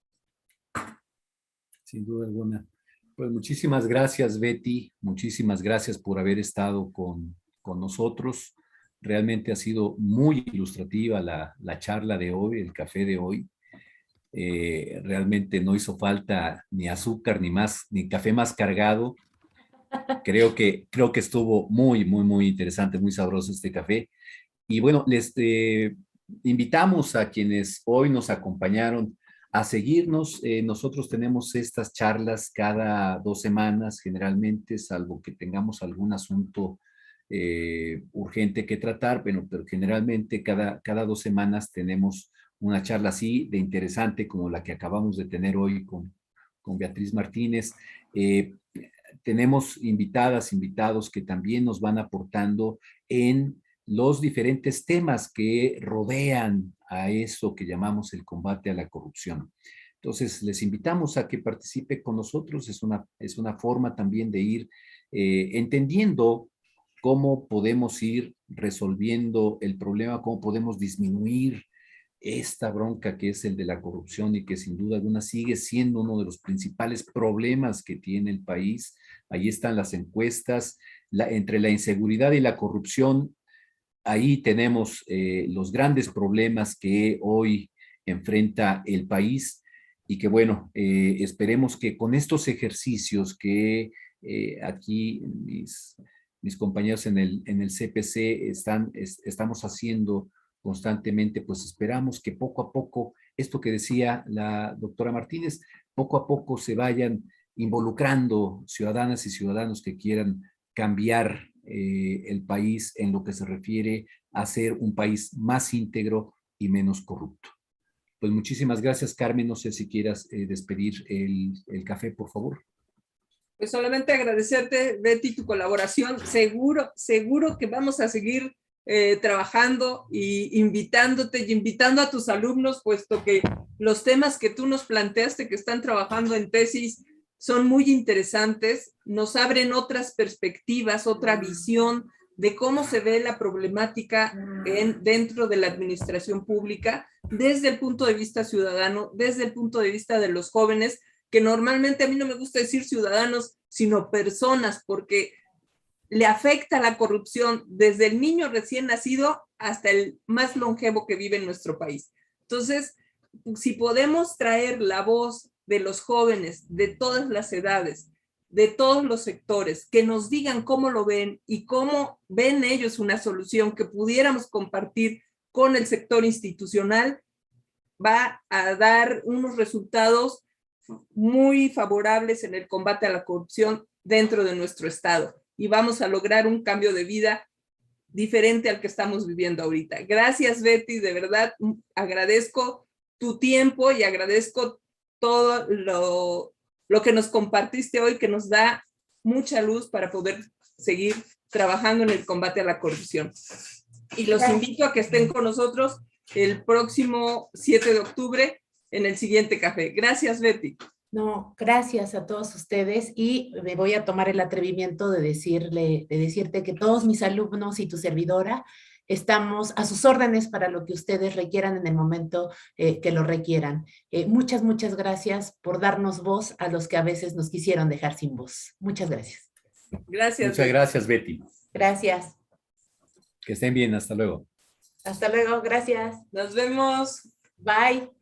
Sin duda alguna. Pues muchísimas gracias, Betty. Muchísimas gracias por haber estado con nosotros. Realmente ha sido muy ilustrativa la charla de hoy, el café de hoy. Realmente no hizo falta ni azúcar ni café más cargado. Creo que estuvo muy, muy, muy interesante, muy sabroso este café. Y bueno, les invitamos a quienes hoy nos acompañaron a seguirnos. Nosotros tenemos estas charlas cada 2 semanas, generalmente, salvo que tengamos algún asunto urgente que tratar, pero generalmente cada 2 semanas tenemos una charla así de interesante como la que acabamos de tener hoy con Beatriz Martínez. Tenemos invitados que también nos van aportando en los diferentes temas que rodean a eso que llamamos el combate a la corrupción. Entonces, les invitamos a que participe con nosotros. Es una forma también de ir entendiendo cómo podemos ir resolviendo el problema, cómo podemos disminuir esta bronca que es el de la corrupción y que sin duda alguna sigue siendo uno de los principales problemas que tiene el país. Ahí están las encuestas, entre la inseguridad y la corrupción, ahí tenemos los grandes problemas que hoy enfrenta el país y que bueno, esperemos que con estos ejercicios que aquí mis compañeros en el CPC estamos haciendo constantemente, pues esperamos que poco a poco, esto que decía la doctora Martínez, poco a poco se vayan involucrando ciudadanas y ciudadanos que quieran cambiar el país en lo que se refiere a ser un país más íntegro y menos corrupto. Pues muchísimas gracias, Carmen. No sé si quieras despedir el café, por favor. Pues solamente agradecerte, Betty, tu colaboración. Seguro que vamos a seguir trabajando y invitándote y invitando a tus alumnos, puesto que los temas que tú nos planteaste que están trabajando en tesis son muy interesantes, nos abren otras perspectivas, otra visión de cómo se ve la problemática dentro de la administración pública desde el punto de vista ciudadano, desde el punto de vista de los jóvenes, que normalmente a mí no me gusta decir ciudadanos, sino personas, porque le afecta la corrupción desde el niño recién nacido hasta el más longevo que vive en nuestro país. Entonces, si podemos traer la voz de los jóvenes de todas las edades, de todos los sectores, que nos digan cómo lo ven y cómo ven ellos una solución que pudiéramos compartir con el sector institucional, va a dar unos resultados muy favorables en el combate a la corrupción dentro de nuestro estado y vamos a lograr un cambio de vida diferente al que estamos viviendo ahorita. Gracias, Betty, de verdad agradezco tu tiempo y agradezco todo lo que nos compartiste hoy, que nos da mucha luz para poder seguir trabajando en el combate a la corrupción. Y los invito a que estén con nosotros el próximo 7 de octubre en el siguiente café. Gracias, Betty. No, gracias a todos ustedes y me voy a tomar el atrevimiento de decirte que todos mis alumnos y tu servidora estamos a sus órdenes para lo que ustedes requieran en el momento que lo requieran. Muchas gracias por darnos voz a los que a veces nos quisieron dejar sin voz. Muchas gracias. Gracias. Muchas gracias, Betty. Gracias. Que estén bien, hasta luego. Hasta luego, gracias. Nos vemos. Bye.